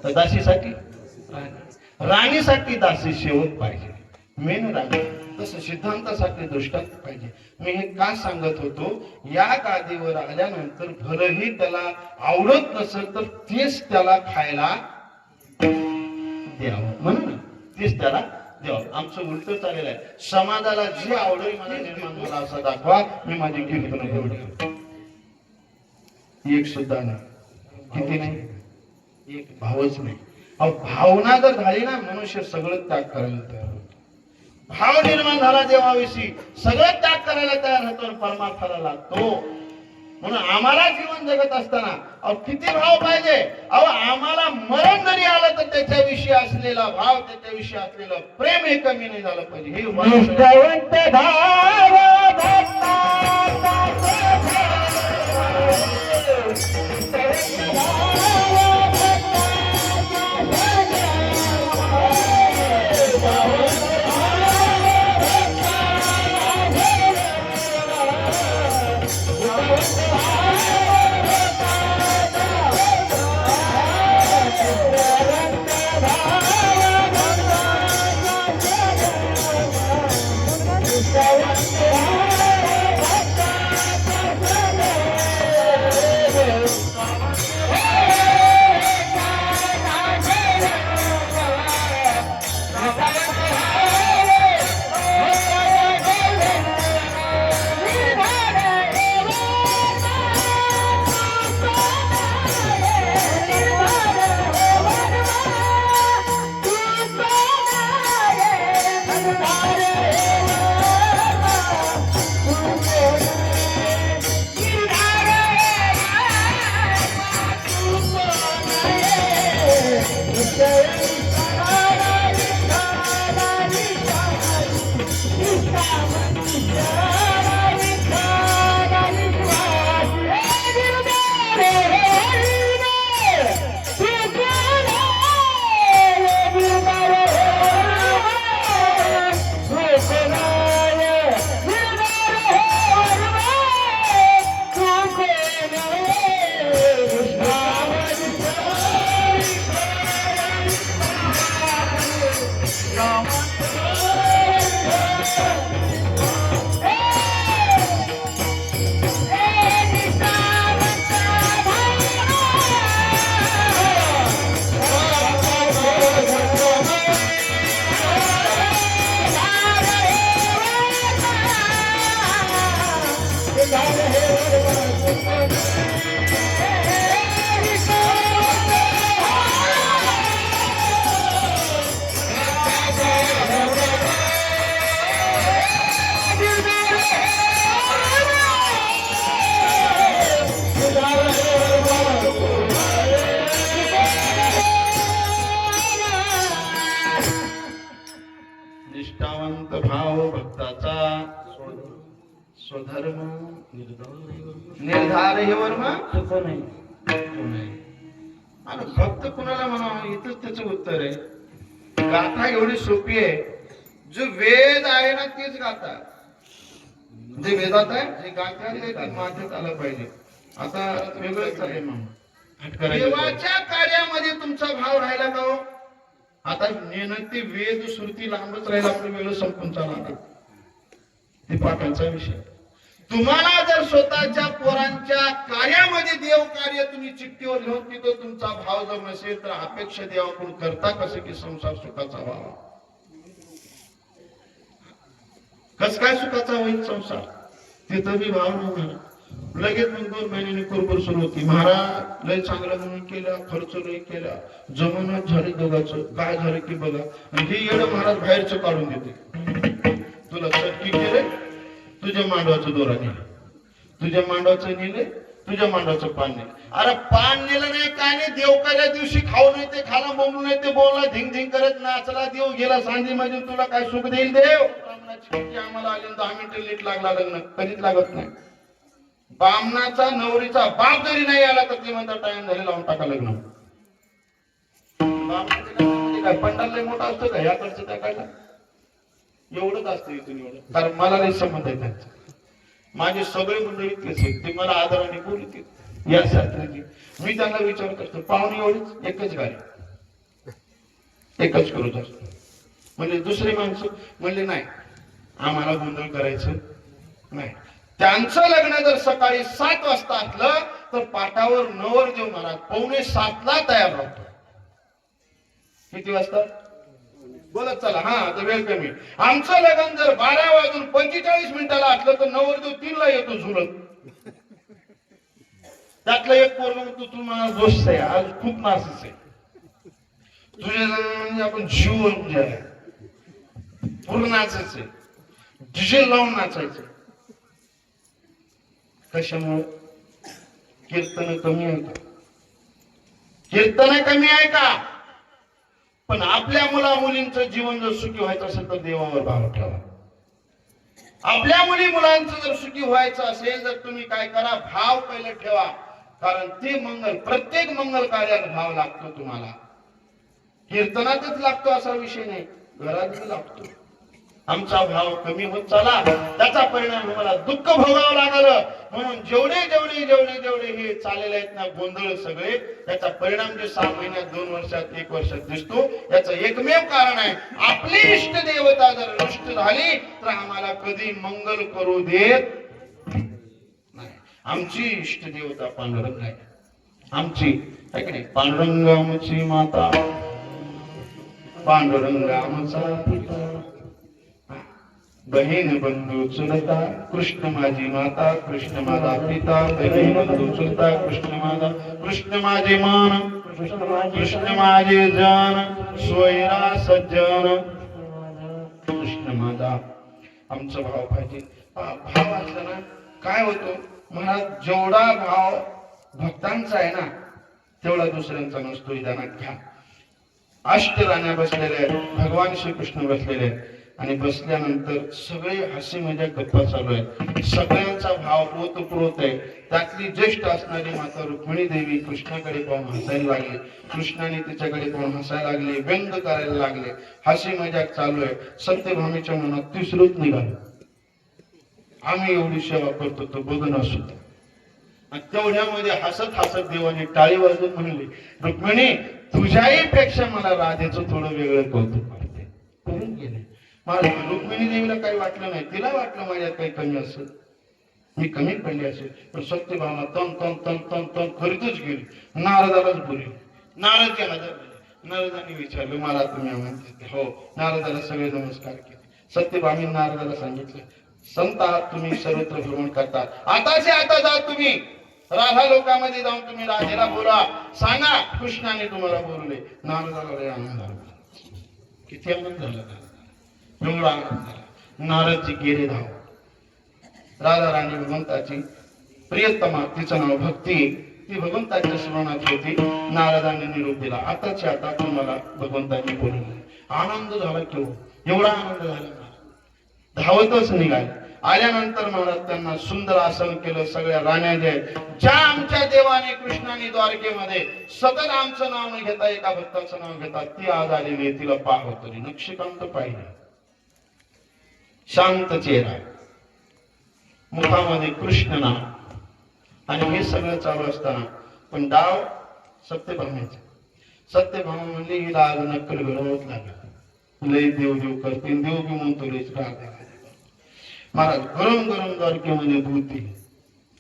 Speaker 1: तर दासीसाठी राणी. राणीसाठी दासी शेवट पाहिजे, मेन राणी. तसं सिद्धांतासाठी दृष्टांत पाहिजे. मी हे का सांगत होतो, या गादीवर आल्यानंतर भलेही त्याला आवडत नसेल तर तेच त्याला खायला द्यावं, म्हणून तेच त्याला द्यावं. आमचं उलट चाललेलं आहे, समाजाला जे आवडेल मला निर्माण मला असं दाखवा, मी माझी कीर्तन घेऊन. एक सुद्धा नाही. किती नाही? एक भावच नाही. अहो भावना जर झाली ना, मनुष्य सगळं त्याग करायला तयार होतो. भाव निर्माण झाला देवाविषयी, सगळं त्याग करायला तयार होतो आणि परमार्थाला लागतो. म्हणून आम्हाला जीवन जगत असताना अहो किती भाव पाहिजे. अहो आम्हाला मरण जरी आलं तर त्याच्याविषयी असलेला भाव, त्याच्याविषयी असलेलं प्रेम हे कमी नाही झालं पाहिजे. हे निष्ठावंत भाव भक्ताचा स्वधर्म निर्धार हे वर्म चुको नाही. आणि भक्त कुणाला म्हणावं, इथंच त्याचं उत्तर आहे. गाथा एवढी सोपी आहे, जो वेद आहे ना तेच गाथा, जे वेदात आहे जे गाथा आहे ते माथ्यात आलं पाहिजे. आता वेगळंच चालेल मामा, देवाच्या कार्यामध्ये तुमचा भाव राहिला का हो? आता नेणं ते वेद श्रुती लांबच राहील, आपलं वेळ संपून चालणार ते पाठांचा विषय. तुम्हाला जर स्वतःच्या पोरांच्या कार्यामध्ये देव कार्य तुम्ही चिठ्ठीवर लिहून तिथं तुमचा भाव जर नसेल तर अपेक्षा देवाकडून करता कसं की संसार सुखाचा व्हावा? कस काय सुखाचा होईल संसार? तिथं बी भाव नव्हता. लगेच मग 2 महिन्यांनी कुरकुर सुरू होती. महाराज लय चांगलं म्हणून केलं, खर्च लय केला, जमूनच झाले दोघांचं. काय झालं की बघा, आणि हे येणं महाराज बाहेरचं काढून देते. तुला चटकी केले, तुझ्या मांडवाचं दोरा नेलं, तुझ्या मांडवाचं नेले, तुझ्या मांडवाचं पान नेलं. अरे पान नेलं नाही काय नाही, देव कार्या दिवशी खाऊ नाही ते खाला, बोलू नाही ते बोलला, धिंग धिंग करत नाचला, देव गेला सांधी मध्ये. तुला काय सुख देईल देव? आम्हाला आले 10 मिनिटं लेट लागला, लग्न कधीच लागत नाही. बामणाचा नवरीचा बाप जरी नाही आला तर ते म्हणतात टाइम झाले, लावून टाका लग्न. काय पंडाल लय मोठा असतो का याकडचं त्या काढला? एवढंच असतं इथून एवढं. कारण मला नाही संबंध आहे त्यांचा. माझे सगळे मंडळी इतकेच आहेत, ते मला आदराने बोलतील. या शास्त्राची मी त्यांना विचार करतो, पाहुणे एवढीच, एकच गाडी, एकच करू जास्त. म्हणजे दुसरी माणसं म्हणले नाही आम्हाला गोंधळ करायचं नाही. त्यांचं लग्न जर सकाळी 7 वाजता असलं तर पाटावर नवरदेव महाराज 6:45ला तयार राहतो. किती वाजता बोलत चला? हा, तर वेळ कमी. आमचं लग्न जर 12:45 असलं तर नवरदेव 3ला येतो झुलत. त्यातलं एक पोरग म्हणतो तुम्हाला दोष आहे, आज खूप नासच आहे तुझ्या म्हणजे आपण जीव पूर्ण नाचायचं, डिझेल लावून नाचायचं. कशामुळे? कीर्तन कमी आहे का? कीर्तन कमी आहे का? पण आपल्या मुला मुलींचं जीवन जर सुखी व्हायचं असेल तर देवावर भाव ठेवा. आपल्या मुली मुलांचं जर सुखी व्हायचं असेल तर तुम्ही काय करा, भाव पहिले ठेवा. कारण ते मंगल, प्रत्येक मंगल कार्यात भाव लागतो तुम्हाला. कीर्तनातच लागतो असा विषय नाही, घरातही लागतो. आमचा भाव कमी होत चाला, त्याचा परिणाम मला दुःख भोगावं लागलं. म्हणून जेवढे जेवढे जेवढे जेवढे हे चाललेले आहेत ना गोंधळ सगळे, त्याचा परिणाम जे 6 महिन्यात, 2 वर्षात, 1 वर्षात दिसतो. याचं एकमेव कारण आहे, आपली इष्ट देवता जर नष्ट झाली तर आम्हाला कधी मंगल करू देत नाही. आमची इष्ट देवता पांडुरंग आहे, आमची आहे की नाही? पांडुरंग आमची माता, पांडुरंग आमचा पिता, बहीण बंधू चुलता, कृष्ण माझी माता, कृष्ण माझा पिता, बहीण बंधू चुलता, कृष्ण माझा, कृष्ण माझे मान, कृष्ण माझे जन, सोयरा सज्जन, कृष्ण माझा. आमचा भाव पाहिजे. भाव असला ना काय होतो महाराज, जेवढा भाव भक्तांचा आहे ना तेवढा दुसऱ्यांचा नसतो. ध्यानात घ्या. अष्टराण्या बसलेल्या आहेत, भगवान श्रीकृष्ण बसलेले आहेत, आणि बसल्यानंतर सगळे हसी मजा गप्पा चालू आहेत. सगळ्यांचा भाव ओतप्रोत आहे. त्यातली ज्येष्ठ असणारी माता रुक्मिणी देवी कृष्णाकडे पाहून हसायला लागले, कृष्णाने तिच्याकडे पाहून हसायला लागले, व्यंग करायला लागले, हसी मजाक चालू आहे. सत्यभामेच्या मनात तिसरूच निघालं, आम्ही एवढी सेवा करतो तो बघून सुद्धा. तेवढ्यामध्ये हसत हसत देवाने टाळी वाजून म्हणले, रुक्मिणी तुझ्याही पेक्षा मला राधेचं थोडं वेगळं कौतुक वाटते. करून गेले. मला रुक्मिणी देवीला काही वाटलं नाही, तिला वाटलं माझ्यात काही कमी असेल, मी कमी पडली असेल. पण सत्यभामा तन तन तन तन तन करीतच गेली, नारदालाच बोलली. नारद हजर झाले. नारदाने विचारलं मला तुम्ही म्हणते? हो. नारदाला सगळे नमस्कार केले. सत्यभामी नारदाला सांगितलं, संत आहात तुम्ही, सर्वत्र भ्रमण करतात, आताचे आता जा तुम्ही राधा लोकांमध्ये जाऊन तुम्ही राधेला बोला, सांगा कृष्णाने तुम्हाला बोलले. नारदाला लय आनंद झाला. किती आनंद झाला, एवढा आनंद झाला. नारदची गेले धाव. राधा राणी भगवंताची प्रियतमा, तिचं नाव भक्ती, ती भगवंताच्या स्मरणात होती. नारदाने निरोप दिला, आताच्या आता तुम्हाला भगवंतांनी बोलले. आनंद झाला केवढा, एवढा आनंद झाला. धावतच निघाले. आल्यानंतर महाराज त्यांना सुंदर आसन केलं. सगळ्या राण्या ज्या आमच्या देवाने कृष्णाने द्वारकेमध्ये सतत आमचं नाव न घेता एका भक्ताचं नाव घेतात, ती आज आलेली आहे. तिला पाहत तरी नक्षकांत पाहिजे, शांत चेहरा, मुखामध्ये कृष्ण नाम, आणि हे सगळं चालू असताना पण डाव सत्यभामेचा. सत्यभामा म्हणली हिला आज नक्कल घडवत लागला, लय देव देव करते, देव बी म्हणतो लयच राग आहे. महाराज गरम गरम गारक्यामध्ये दूध दिले,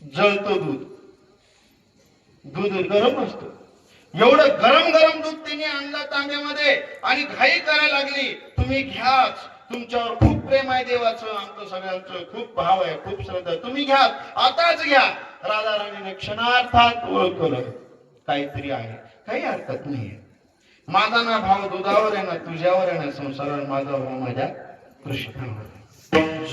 Speaker 1: जळतो दूध, दूध गरम असतं, एवढं गरम गरम दूध त्यांनी आणलं तांब्यामध्ये आणि घाई करायला लागली, तुम्ही घ्याच, तुमच्यावर खूप प्रेम आहे देवाचं, आमचं सगळ्यांचं खूप भाव आहे, खूप श्रद्धा, तुम्ही घ्या, आताच घ्या. राधा राणीने क्षणार्थात ओळखलं काहीतरी आहे, काही हरकत नाहीये. माझा ना भाव दुधावर आहे ना तुझ्यावर आहे ना संसारावर, माझा भाव माझ्या कृष्णावर.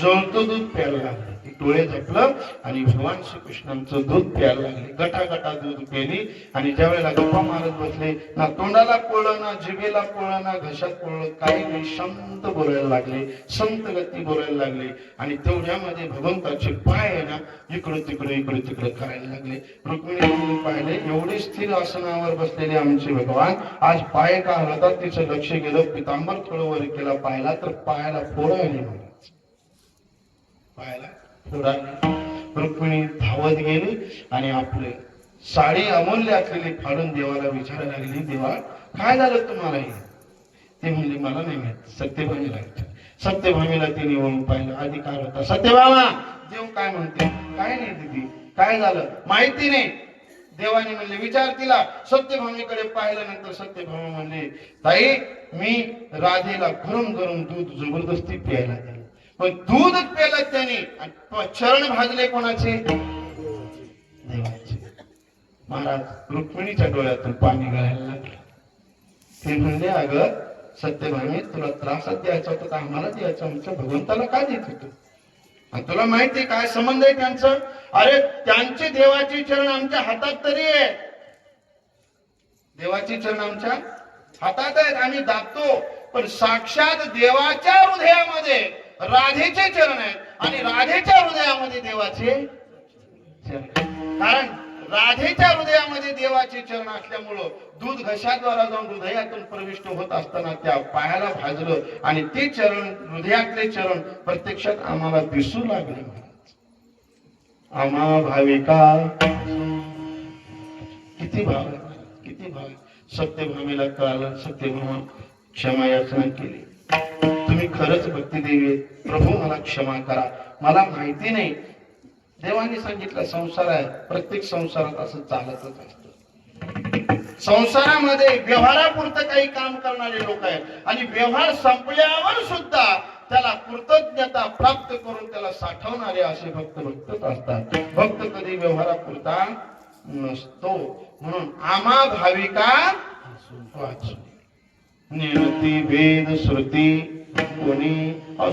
Speaker 1: जळतो दूध प्यायला लागले, डोळे झपलं आणि भगवान श्रीकृष्णांचं दूध प्यायला लागले. गटा गटा दूध प्याली आणि ज्या वेळेला गप्पा मारत बसले, ना तोंडाला पोळलं, ना जिभेला पोळलं, ना घशात पोळलं, काही नाही, शांत बोलायला लागले, संत गती बोलायला लागले. आणि तेवढ्यामध्ये भगवंताचे पाय आहे ना इकडं तिकडे करायला लागले. रुक्मिणीने पाहिले, एवढे स्थिर आसनावर बसलेले आमचे भगवान आज पाय का हलतात, तिचं लक्ष गेलं, पितांबर थोडं वर केला, पाहिला तर पायाला फोड आली, पायाला फोड आली. रुक्मिणी धावत गेली आणि आपले साडी अमूल्य असलेली फाडून देवाला विचारायला लागली, देवा काय झालं तुम्हाला हे? ते म्हणले मला नाही माहित, सत्यभामीला विचार. सत्यभामीला तिने वळून पाहिलं, अधिकार होता. सत्यभामा, देव काय म्हणते? काय नाही दीदी, काय झालं माहिती नाही. देवाने म्हणले विचार तिला. सत्यभामीकडे पाहिल्यानंतर सत्यभामा म्हणले, ताई मी राधेला गरम गरम दूध जबरदस्ती प्यायला दिलं, पण दूधच प्यायला त्याने, चरण भाजले कोणाचे? देवाचे. महाराज रुक्मिणीच्या डोळ्यातून पाणी गळायला लागलं. ते म्हणले, अगं सत्यभामी, तुला त्रासात द्यायचा होता, आम्हाला द्यायचा, आमच्या भगवंताला काय देत होतो? आणि तुला माहिती काय संबंध आहे त्यांचं? अरे त्यांचे देवाची चरण आमच्या हातात तरी आहे, देवाची चरण आमच्या हातात आहेत, आम्ही दाबतो, पण साक्षात देवाच्या हृदयामध्ये राधेचे चरण आहेत आणि राधेच्या हृदयामध्ये देवाचे चरण. कारण राधेच्या हृदयामध्ये देवाचे चरण असल्यामुळं दूध घशाद्वारा जाऊन हृदयातून प्रविष्ट होत असताना त्या पायाला भाजलं आणि ते चरण, हृदयातले चरण प्रत्यक्षात आम्हाला दिसू लागले. आम्हा भाविका किती भाव, किती भाव. सत्यभामीला कळालं, सत्यभामा क्षमा याचना केली, तुम्ही खरंच भक्ती देवी, प्रभू मला क्षमा करा, मला माहिती नाही. देवाने सांगितलं संसार आहे, प्रत्येक संसारात असं चालतच असतं. संसारामध्ये व्यवहारापुरतं काही काम करणारे लोक आहेत आणि व्यवहार संपल्यावर सुद्धा त्याला कृतज्ञता प्राप्त करून त्याला साठवणारे असे भक्तच असतात. भक्त कधी व्यवहारापुरता नसतो. म्हणून आम्हा भाविका नेणती वेद श्रुती, कोणी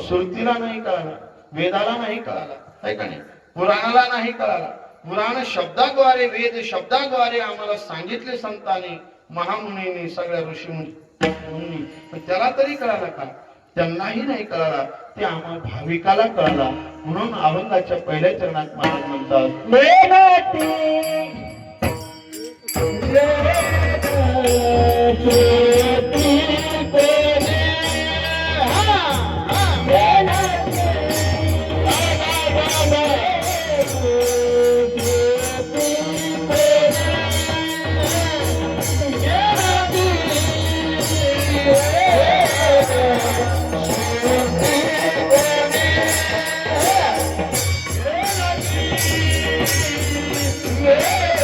Speaker 1: श्रुतीला नाही कळाला, वेदाला नाही कळाला, आहे का नाही, पुराणाला नाही कळाला. पुराण शब्दाद्वारे, वेद शब्दाद्वारे आम्हाला सांगितले संतांनी, महामुनींनी, सगळ्या ऋषी मुनी, पण त्याला तरी कळाला का? त्यांनाही नाही कळाला, ते आम्हा भाविकाला कळाला. म्हणून अभंगाच्या पहिल्या चरणात महाराज म्हणतात, Yeah!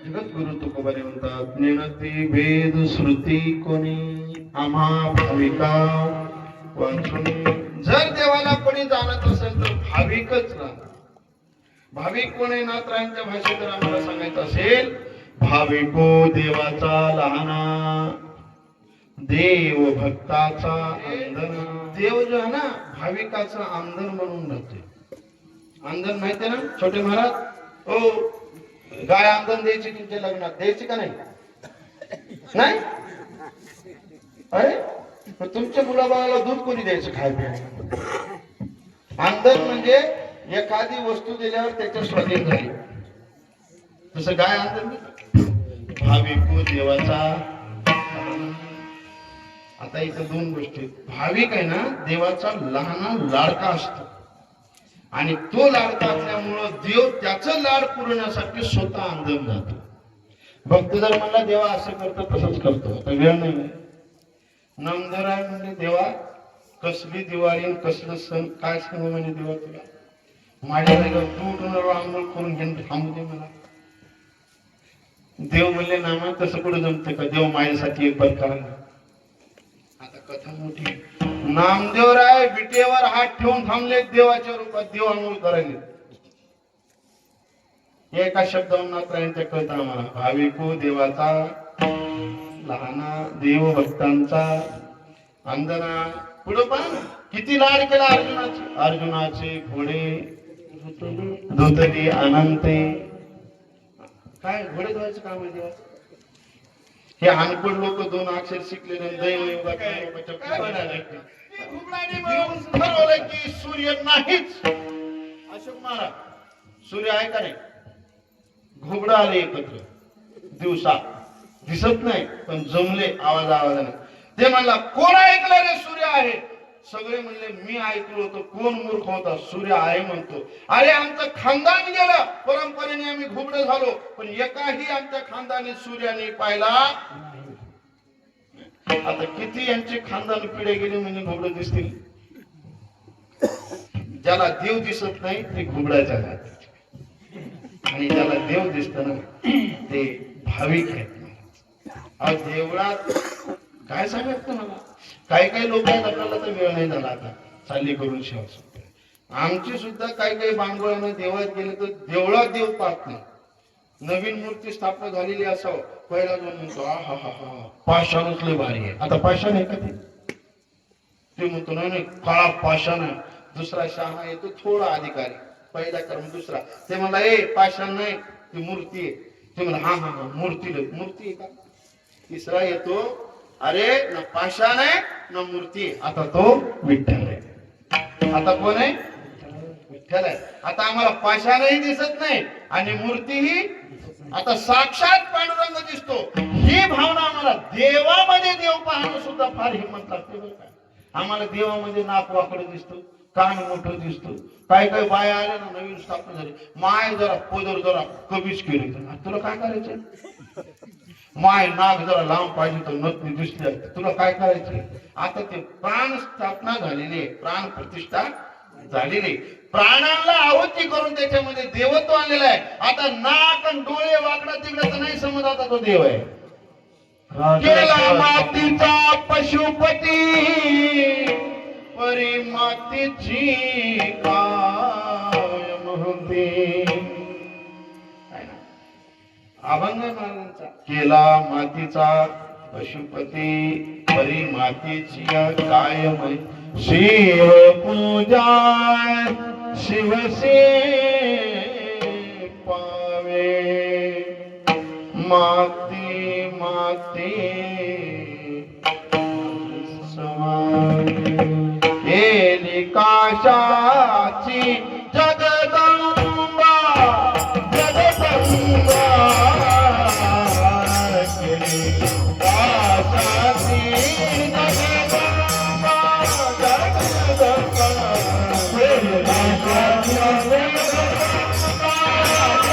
Speaker 1: जगद्गुरु तुकोबाने म्हणतात, नेणती वेद श्रुती कोणी आम्हा भाविका वाचून. जर देवाला कोणी जाणत असेल तर भाविकच राहणार. भाविक कोण आहे? नाथरायांच्या भाषेत जर आम्हाला सांगायचं असेल, भाविको देवाचा लहाना, देव भक्ताचा अंधन. देव जो आहे ना भाविकाचा अंधन म्हणून राहते. अंधन माहितीये ना छोटे महाराज? हो, गाय अंधन द्यायची तुमच्या लग्नात, द्यायची का नाही? नाही? अरे तुमच्या मुलाबाळाला दूध कोणी द्यायचं खायला? अंधन म्हणजे एखादी वस्तू दिल्यावर त्याच्या स्वाधीन झाली, तसं गाय अंधन. भाविको देवाचा. आता इथं दोन गोष्टी. भाविक आहे ना देवाचा लहान लाडका असतो, आणि तो लाडका असल्यामुळं देव त्याचं लाड पुरवण्यासाठी स्वतः अंधन जातो. भक्त जर म्हणला देवा असं करतो तसंच करतो. आता वेळ नाही. नामदार म्हणजे देवा कसली दिवाळी कसलं सण काय सांगू म्हणजे देवा तुला माझ्या तू उठून आंघोळ करून घेऊन थांबू दे मला. देव म्हणले नामा तसं कुठं जमतं का? देव माझ्यासाठी एक बरकार. आता कथा मोठी. नामदेवराय विटेवर हात ठेवून थांबले देवाच्या रूपात. देव आंघोळ करायले. एका शब्दावरून नाथरायांच्या कळतं आम्हाला, भाविको देवाचा लहाना, देव भक्तांचा अंधना. पुढे पण किती लाड केला अर्जुनाचे. अर्जुनाचे घोडे धुतली अनंते. काय घोडे धुवायचं काम आहे देवा? हे अनपढ लोक दोन अक्षर शिकलेले ठरवलंय की सूर्य नाहीच. अशोक महाराज सूर्य आहे का नाही? घोबड आले एकत्र दिवसा, दिसत नाही पण जमले आवाजाने. ते म्हणला कोण ऐकलं रे सूर्य आहे? सगळे म्हणले मी ऐकलो होतो. कोण मूर्ख होता? सूर्य आहे म्हणतो. अरे आमचं खानदान गेलं, परंपरेने आम्ही घुबड झालो, पण एकाही आमच्या खानदानी सूर्याने पाहिला. आता किती यांचे खानदान पिढे गेले म्हणजे घुबड दिसतील. ज्याला देव दिसत नाही ते घुबडाच्या आहेत, आणि ज्याला देव दिसत ना ते भाविक आहेत. देवळात काय सांगत तुम्हाला? काही काही लोक आहेत, आपल्याला तर वेळ नाही झाला आता चालली करून शेवा. आमची सुद्धा काही बांगोळ्यानं देवळात गेले तर देवळात देव पाहत नाही. नवीन मूर्ती स्थापना झालेली असावं, पहिला जो म्हणतो हा हा हा हा पाषाणच लय भारी आहे. आता पाषाण आहे का ते म्हणतो नाही काळा पाषाण आहे. दुसरा शहा येतो थोडा अधिकारी, पहिला कर्म दुसरा. ते म्हणला ए पाषाण नाही ती मूर्ती आहे. ते म्हणला हा हा हा मूर्ती आहे का? तिसरा येतो अरे ना पाषाण आहे ना मूर्ती आहे. आता तो विठ्ठल आहे. आता कोण आहे? विठ्ठल आहे. आता आम्हाला पाषाणही दिसत नाही आणि मूर्तीही. आता साक्षात पांडुरंग दिसतो. ही भावना आम्हाला देवामध्ये देव पाहणं सुद्धा फार हिंमत लागते बरं का. आम्हाला देवामध्ये नाक वाकडं दिसतो, कान मोठं दिसतो. काय काय बाया आल्या ना नवीन स्थापना झाली, माय जरा पदर जरा कमीच केली. तुला काय करायचं? माय नाक जरा लांब पाहिजे तर नथनी दिसली, तुला काय करायचे? आता ते प्राण स्थापना झालेली आहे, प्राण प्रतिष्ठा झालेली. प्राणांना आहुती करून त्याच्यामध्ये देवत्व आणलेलं आहे. आता नाक आणि डोळे वाकडा तिकडे तर नाही समज, आता तो देव आहे. केला मातीचा पशुपती परी मातीची काय म्हणते. अभंग महाराजांचा केला मातीचा पशुपती परी मातीची काय शिव पूजा शिवसे पावे माती माती केली काशाची जगदंबा जगदंबा केली काशाची जगदंबा जगदंबा केली काशाची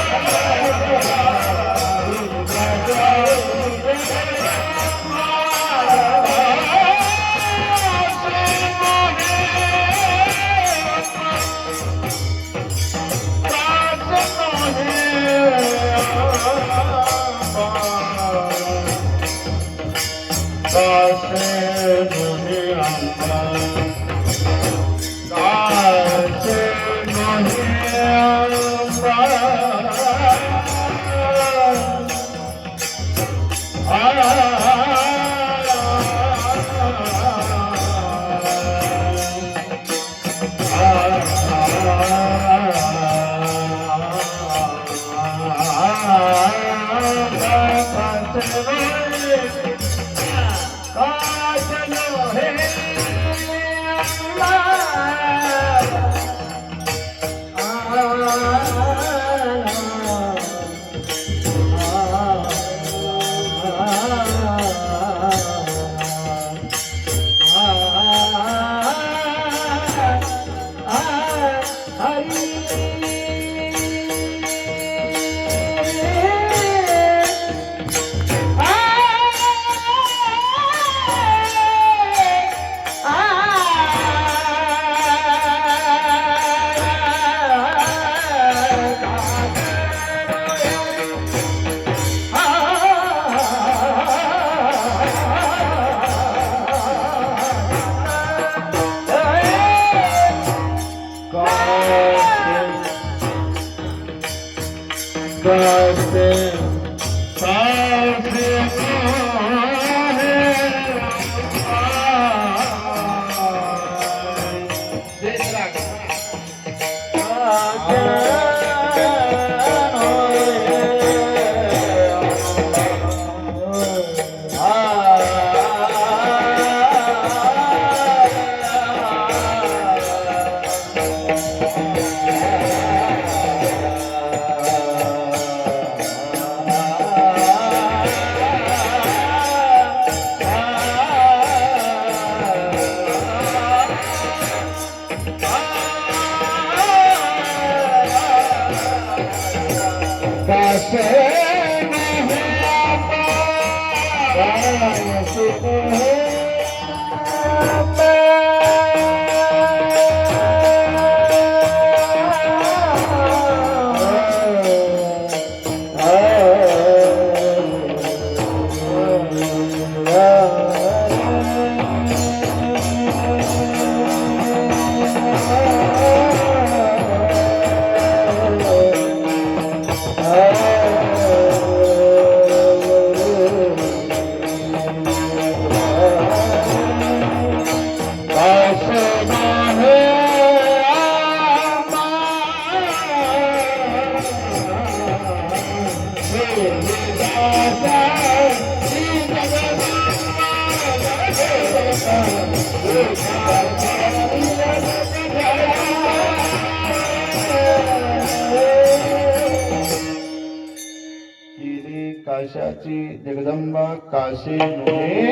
Speaker 1: काशाची जगदंबा काशी नव्हे.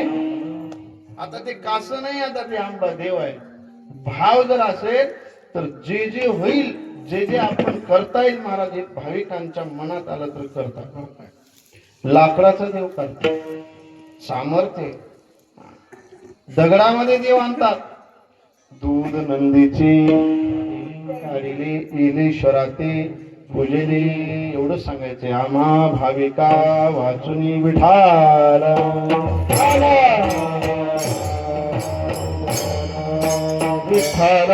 Speaker 1: आता ते कास नाही, आता ते आंबा देव आहे. भाव जर असेल तर जे जे होईल, जे जे आपण करता येईल महाराज, हे भाविकांच्या मनात आलं तर करता. लाकडाचं देव करतात, सामर्थ्य दगडामध्ये देव आणतात. दूध नंदीची काढिले इलेश्वराते पूजेले, एवढं सांगायचंय. आम्हा भाविका वाचुनी विठाल विठाल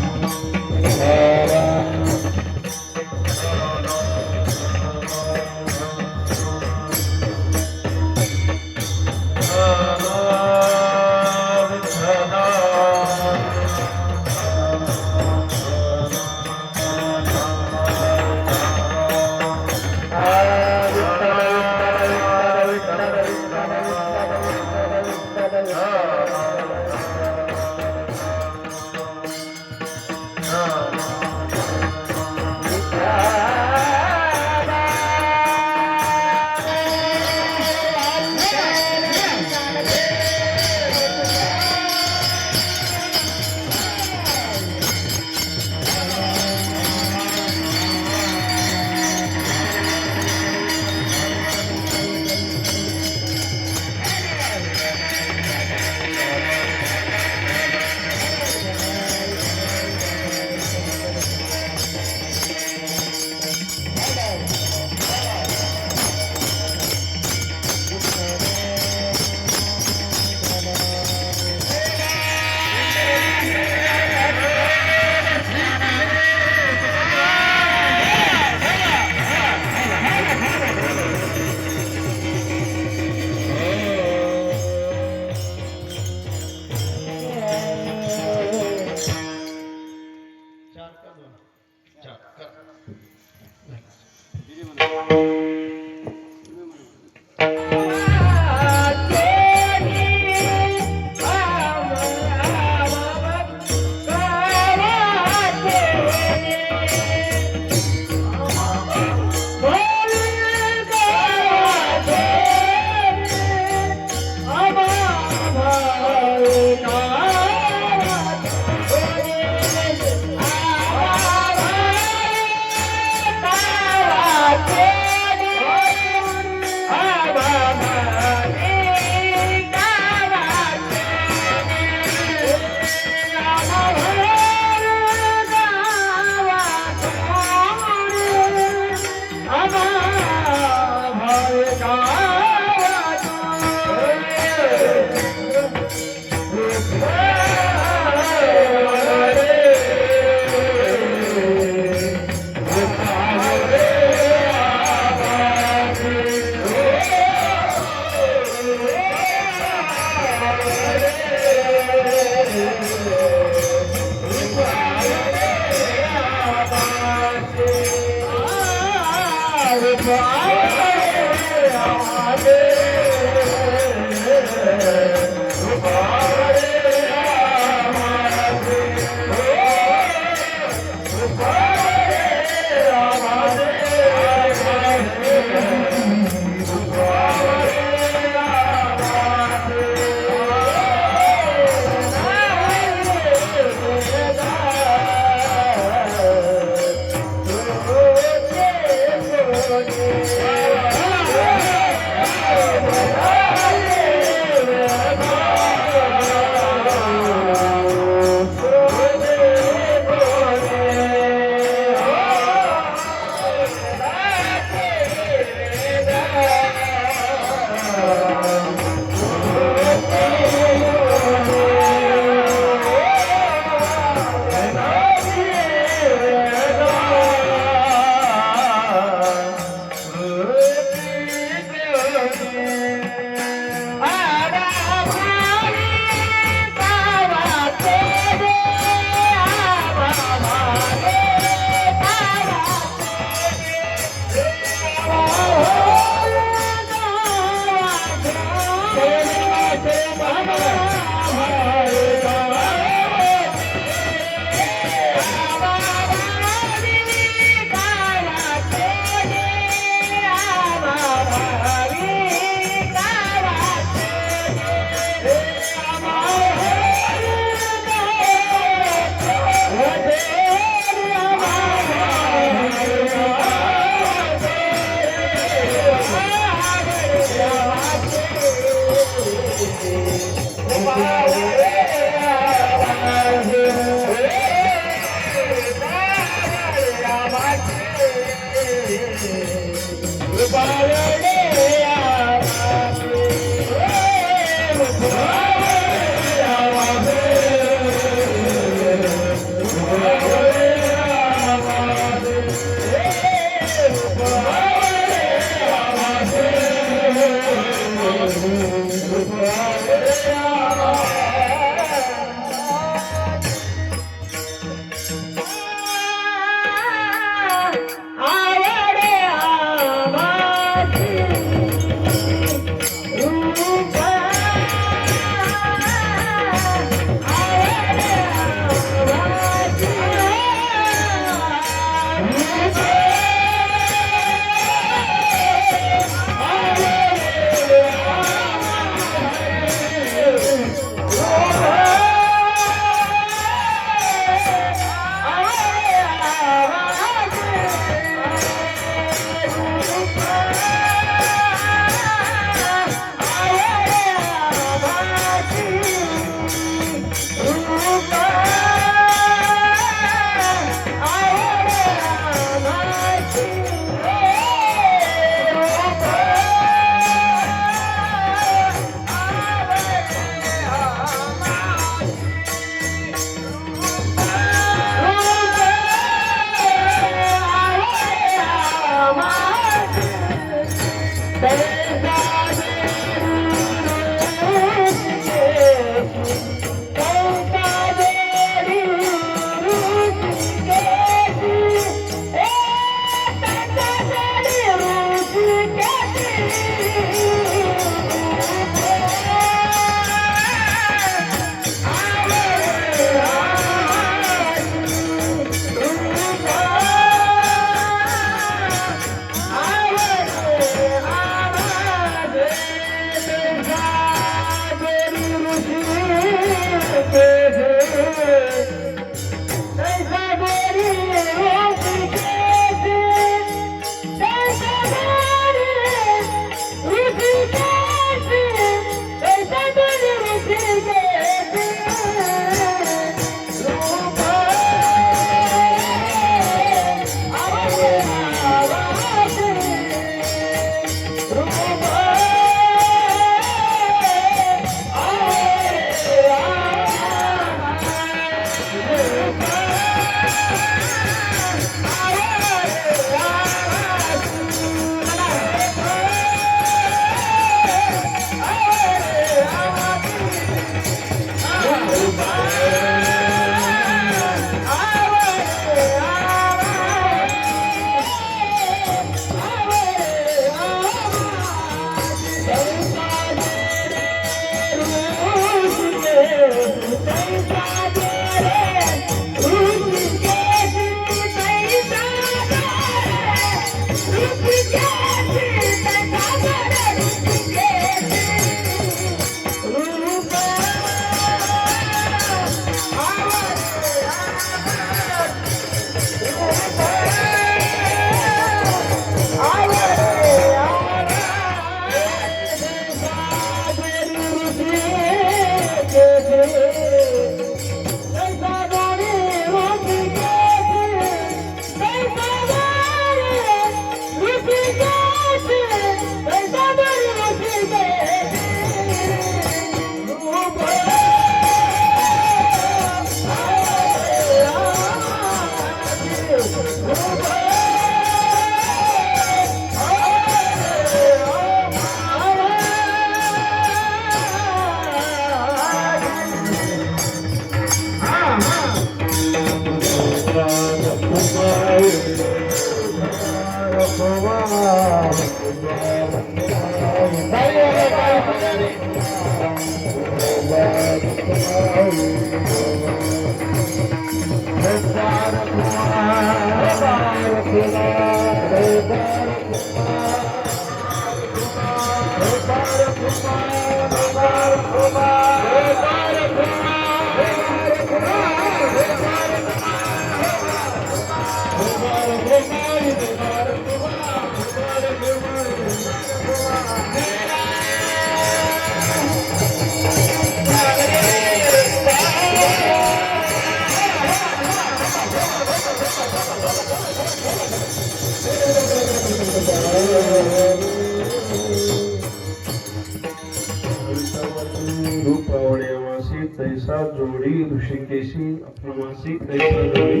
Speaker 1: तैसा जोडी ऋषिकेशी अप्रवासी तैसा जोडी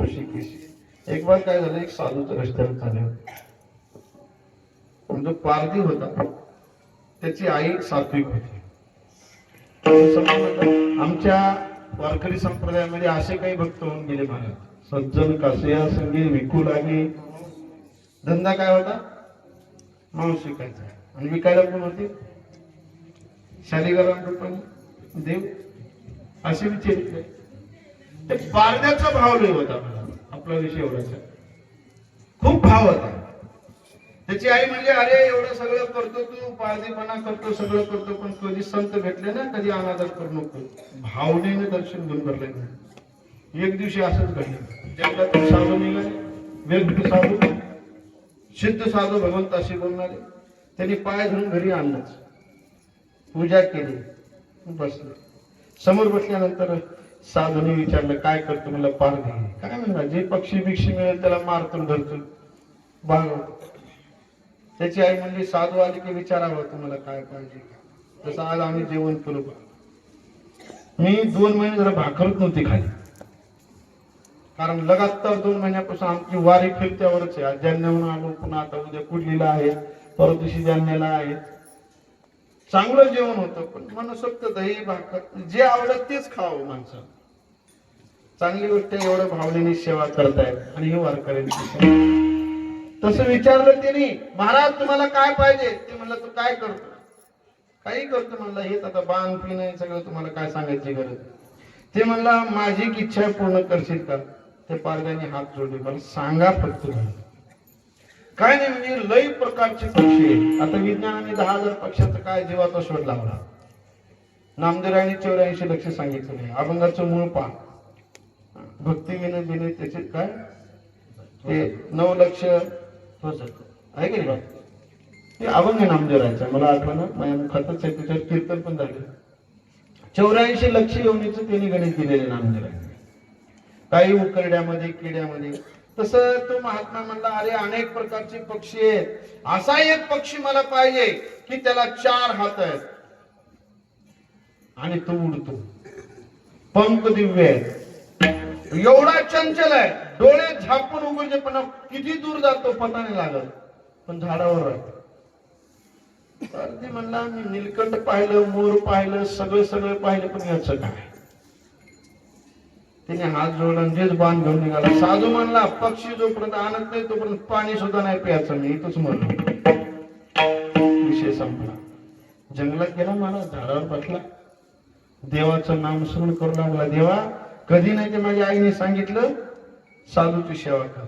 Speaker 1: ऋषिकेशी. एक बार काय झालं, एक साधूच रस्त्यावर चालले होते. जो पारधी होता त्याची आई सात्विक होती. आमच्या वारकरी संप्रदायामध्ये असे काही भक्त होऊन गेले महाराज. सज्जन कासया संगी विकू लागे. धंदा काय होता? मांस विकायचा. आणि विकायला कोण होते? शालिग्राम रूपाने देव असे विचारित. ते पारध्याचा भाव लय होता. आपला विषय एवढाच, खूप भाव होता. त्याची आई म्हणजे अरे एवढं सगळं करतो तू, पारधीपणा करतो, सगळं करतो, पण कधी संत भेटले ना कधी अनादर करू नको. भावनेने दर्शन घेऊन भरले. एक दिवशी असंच घडलं. जंगलातून साधू निघाले, वेगवेगळे साधू, सिद्ध साधू भगवंताशी बोलणारे. त्यांनी पाय धरून घरी आणलंच, पूजा केली, बसले. समोर बसल्यानंतर साधूने विचारलं काय करतो? म्हणलं पारधी. काय म्हणला? जे पक्षी बिक्षी मिळेल त्याला मारतो धरतो भागवतो. त्याची आई म्हणली साधू आली की विचारावं तुम्हाला काय पाहिजे. तसं आज आम्ही जेवण केलं. मी 2 महिने जरा भाकरच नव्हती खाली, कारण लगातार 2 महिन्यापासून आमची वारी फिरत्यावरच आहे. आज जालन्याहून आलो, पुन्हा आता उद्या कुडलीला आहे, परत दिवशी जालन्याला आहे. चांगलं जेवण होतं, पण मनसोक्त दही भाकर जे आवडत तेच खावं माणसं. चांगली गोष्ट एवढं भावनेने सेवा करतायत आणि हे वारकऱ्यांची. तसं विचारलं त्यांनी, महाराज तुम्हाला काय पाहिजे? ते म्हणलं तू काय करतो? काही करतो म्हणलं. हेच आता बाण पिण सगळं तुम्हाला काय सांगायची गरज. ते म्हणला माझी इच्छा पूर्ण करशील का? ते पारध्याने हात जोडले. मला सांगा फक्त. काय नाही म्हणजे लई प्रकारचे पक्षी आहेत. आता विज्ञानाने 10,000 पक्ष्याचा काय जीवाचा शोध लावला. नामदेवांनी 84 लक्ष सांगितलं नाही. अभंगाचं मूळ पहा. भक्ती विनोदिने त्याचे काय ते 9 लक्ष आहे की नाही? ते अभंग नामदेवांचा मला आठवण माझ्या मुखातच आहे. त्याच्यावर कीर्तन पण झाले. 84 लक्ष योनीचं त्यांनी गणित दिलेले नामदेवांनी. काही उकरड्यामध्ये किड्यामध्ये. तसं तो महात्मा म्हणला अरे अनेक प्रकारचे पक्षी आहेत, असा एक पक्षी मला पाहिजे की त्याला 4 हात आहेत आणि तो उडतो, पंख दिव्य आहेत, एवढा चंचल आहे, डोळे झापून उघडते पण किती दूर जातो पता नाही लागत, पण झाडावर राहतो. तर ती म्हणला मी नीलकंठ पाहिलं, मोर पाहिलं, सगळं पाहिलं, पण याचं काय? तिने हात जोडला, जेच बाण घेऊन निघाला. साधू म्हणला पक्षी जोपर्यंत आणत नाही तोपर्यंत पाणी सुद्धा नाही प्यायचं. मी इथंच म्हणलो. विषय संपला. जंगलात गेला, मला झाडावर बसला, देवाचं नामस्मरण करू लागला. देवा कधी नाही ते माझ्या आईने सांगितलं साधूची सेवा कर,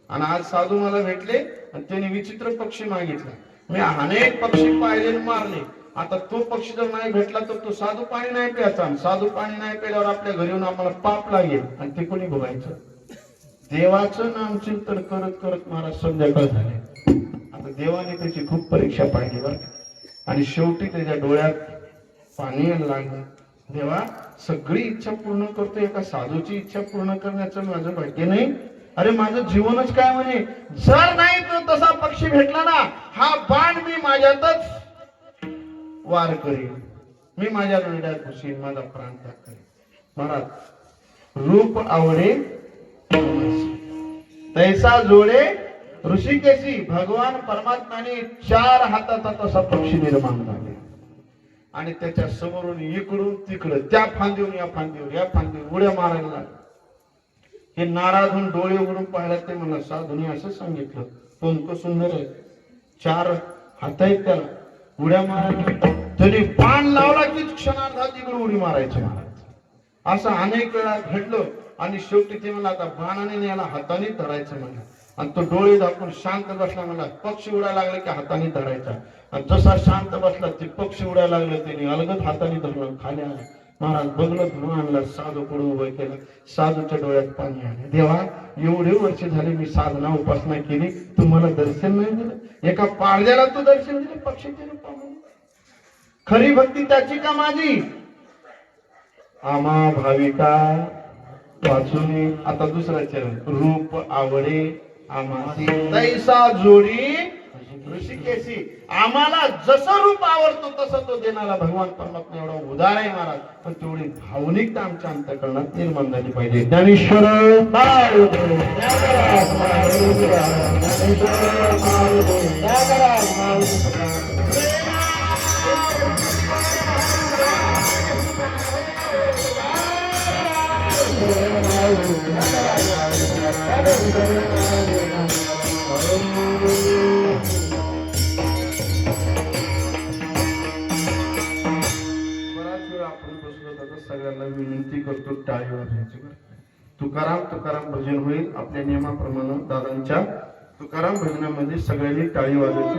Speaker 1: आणि आज साधू मला भेटले आणि त्यांनी विचित्र पक्षी मागितला. मी अनेक पक्षी पाहिले मारले. आता तो पक्षी जर नाही भेटला तर तो साधू पाणी नाही प्यायचा. साधू पाणी नाही प्यायल्यावर आपल्या घरी येऊन आम्हाला पाप लागेल आणि ते कोणी भोगायचं? देवाचं नामचिंतन करत करत महाराज संध्याकाळ झाले. आता देवाने त्याची खूप परीक्षा पाहिली बरं, आणि शेवटी त्याच्या डोळ्यात पाणी लागलं. देवा सगळी इच्छा पूर्ण करतो, एका साधूची इच्छा पूर्ण करण्याचं माझं भाग्य नाही. अरे माझं जीवनच काय म्हणे. जर नाही तो तसा पक्षी भेटला ना, हा बाण मी माझ्यातच वार करीन, मी माझ्या हृदयात घुसीन, माझा प्राण त्याग करीन. महाराज रूप आवडे तैसा जोडे ऋषिकेशी. भगवान परमात्म्याने 4 हाताचा तसा पक्षी निर्माण झाले आणि त्याच्या समोरून इकडून तिकडं, त्या फांदीवर या फांदीवर, या फांदीवर उड्या मारायला लागले. हे नाराज होऊन डोळे उघडून पाहिला. ते मला साधूने असं सांगितलं, पंख सुंदर आहे, 4 हात आहेत त्याला, उड्या मारायला तरी बाण लावला की क्षणार्धात तिकडे उडी मारायची महाराज. असं अनेक वेळा घडलं आणि शेवटी ते म्हणला आता बाणाने याला हाताने धरायचं म्हणलं. आणि तो डोळे दाखवून शांत बसला म्हणला. पक्षी उडायला लागले की हाताने धरायचा. आणि जसा शांत बसला ते पक्षी उडायला लागले त्याने अलगद हाताने धरलं खाली आला. महाराज बघलं धुवा आणला साधू पुढे उभं केलं. साधूच्या डोळ्यात पाणी आले. देवा एवढे वर्ष झाले मी साधना उपासना केली तू मला दर्शन नाही दिलं. एका पारद्याला तू दर्शन दिले पक्षीच्या रूपामध्ये. खरी भक्ती त्याची का माझी. आम्हा भाविका वाचून आता दुसरा चरण. रूप आवडे आम्हासी तैसा जोडी ऋषिकेशी. आम्हाला जसं रूप आवडतो तसं तो देणारा भगवान परमात्मा एवढा उदार आहे महाराज. पण तेवढी भावनिकता आमच्या अंतःकरणात निर्माण झाली पाहिजे. ज्ञानेश्वर सगळ्यांना विनंती करतो टाळी वाजवायची. तुकाराम तुकाराम भजन होईल आपल्या नियमाप्रमाणे. दादांच्या तुकाराम भजनामध्ये सगळ्यांनी टाळी वाजवायची.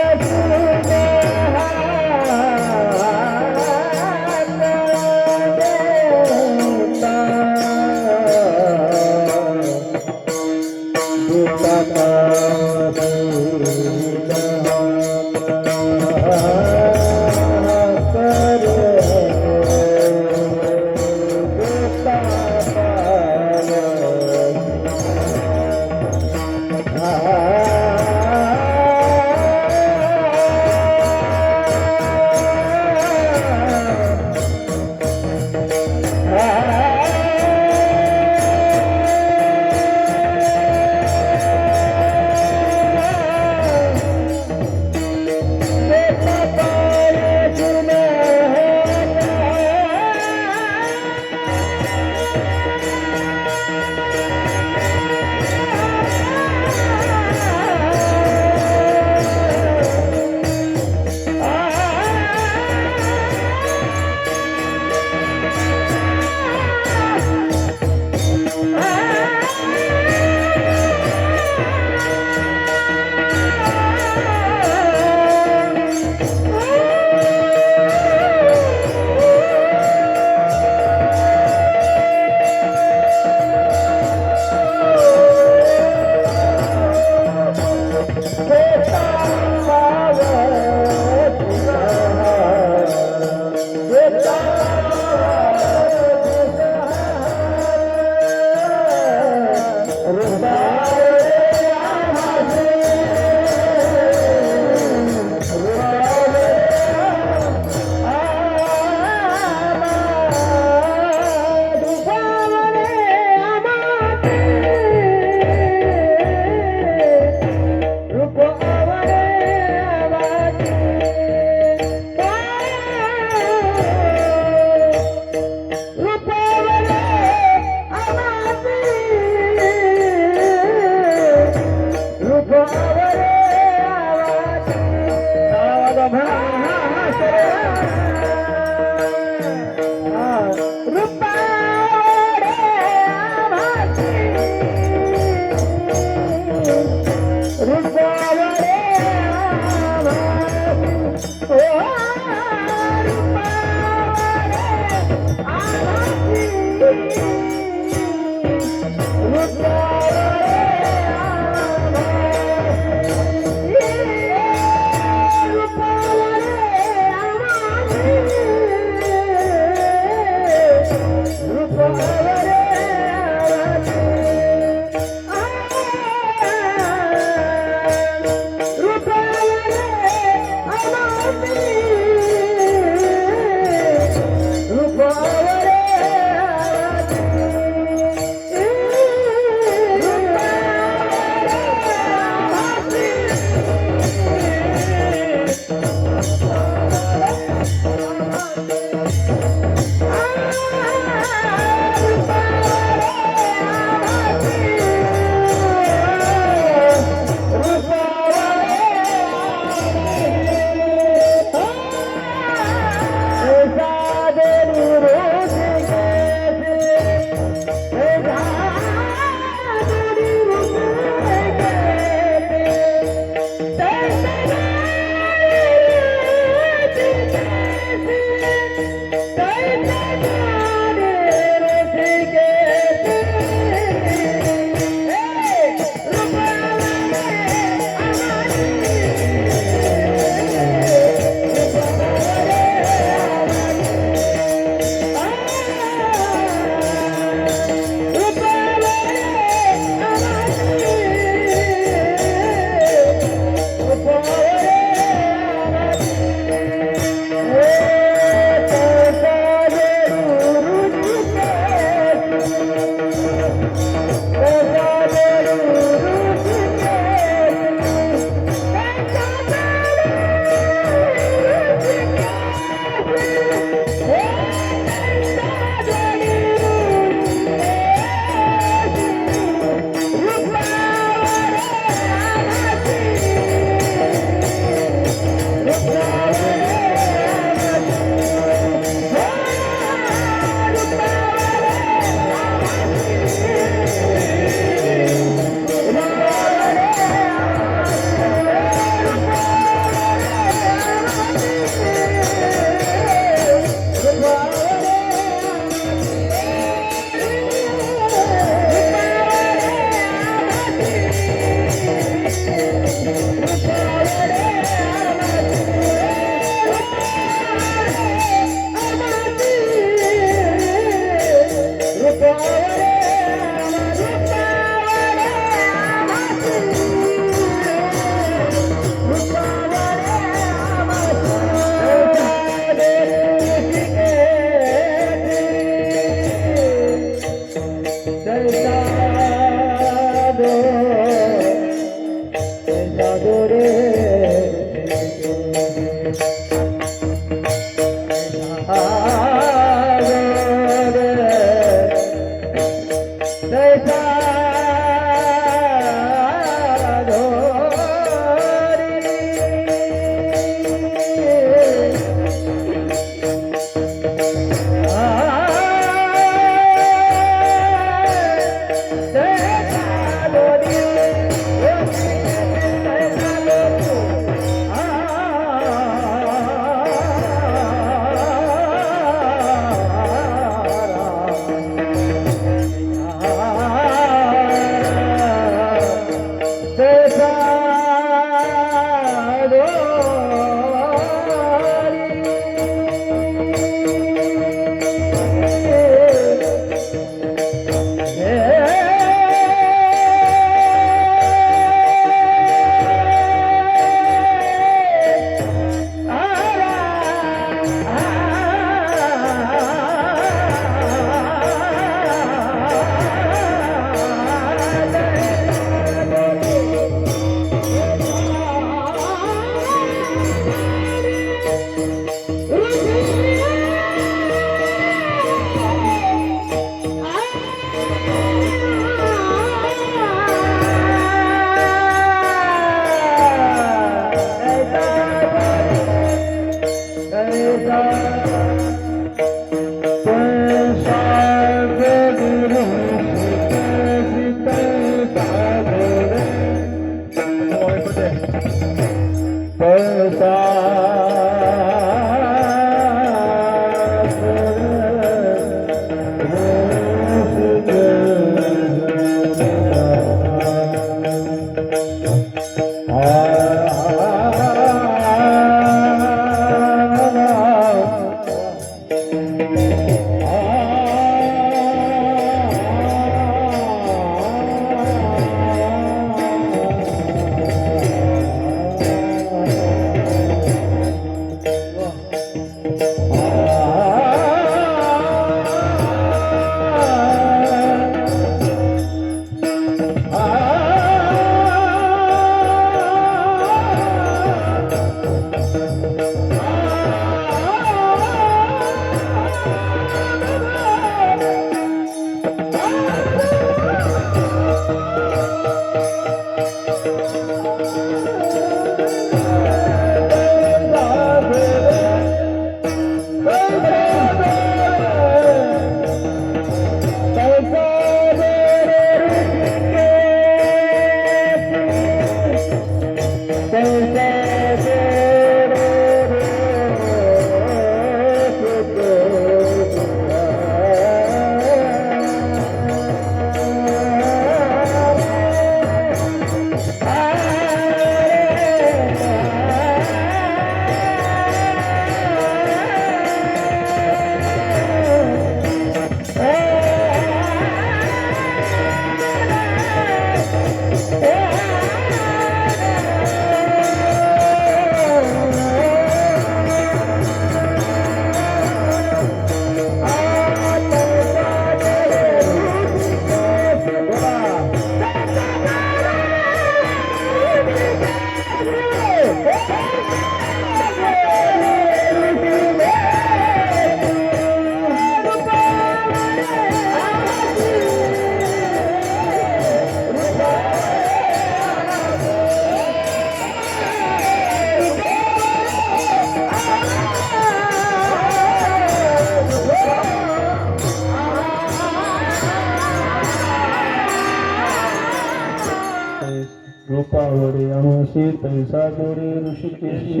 Speaker 1: रूपावडे अमासे तैसा जोडे ऋषिकेशी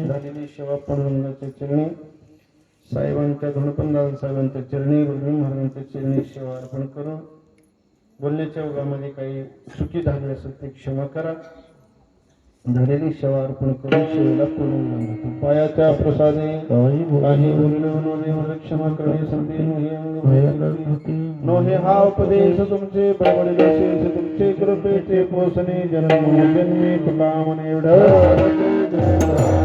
Speaker 1: झालेली सेवा पांडुरंगाच्या चरणी साहेबांच्या धनुपंदाल साहेबांच्या चरणी रुद्र महाराजांच्या चरणी सेवा अर्पण करून बोलण्याच्या ओघामध्ये काही चुकी झाली असेल ते क्षमा करा. झालेली सेवा अर्पण करून सेवेला पूर्ण पायाच्या प्रसादे काही बोलणे क्षमा करणे संधी नोहे हा उपदेश तुमचे बडबडले शेष तुमचे कृपेचे पोषणे जन्म जन्मी तुका म्हणे एवढं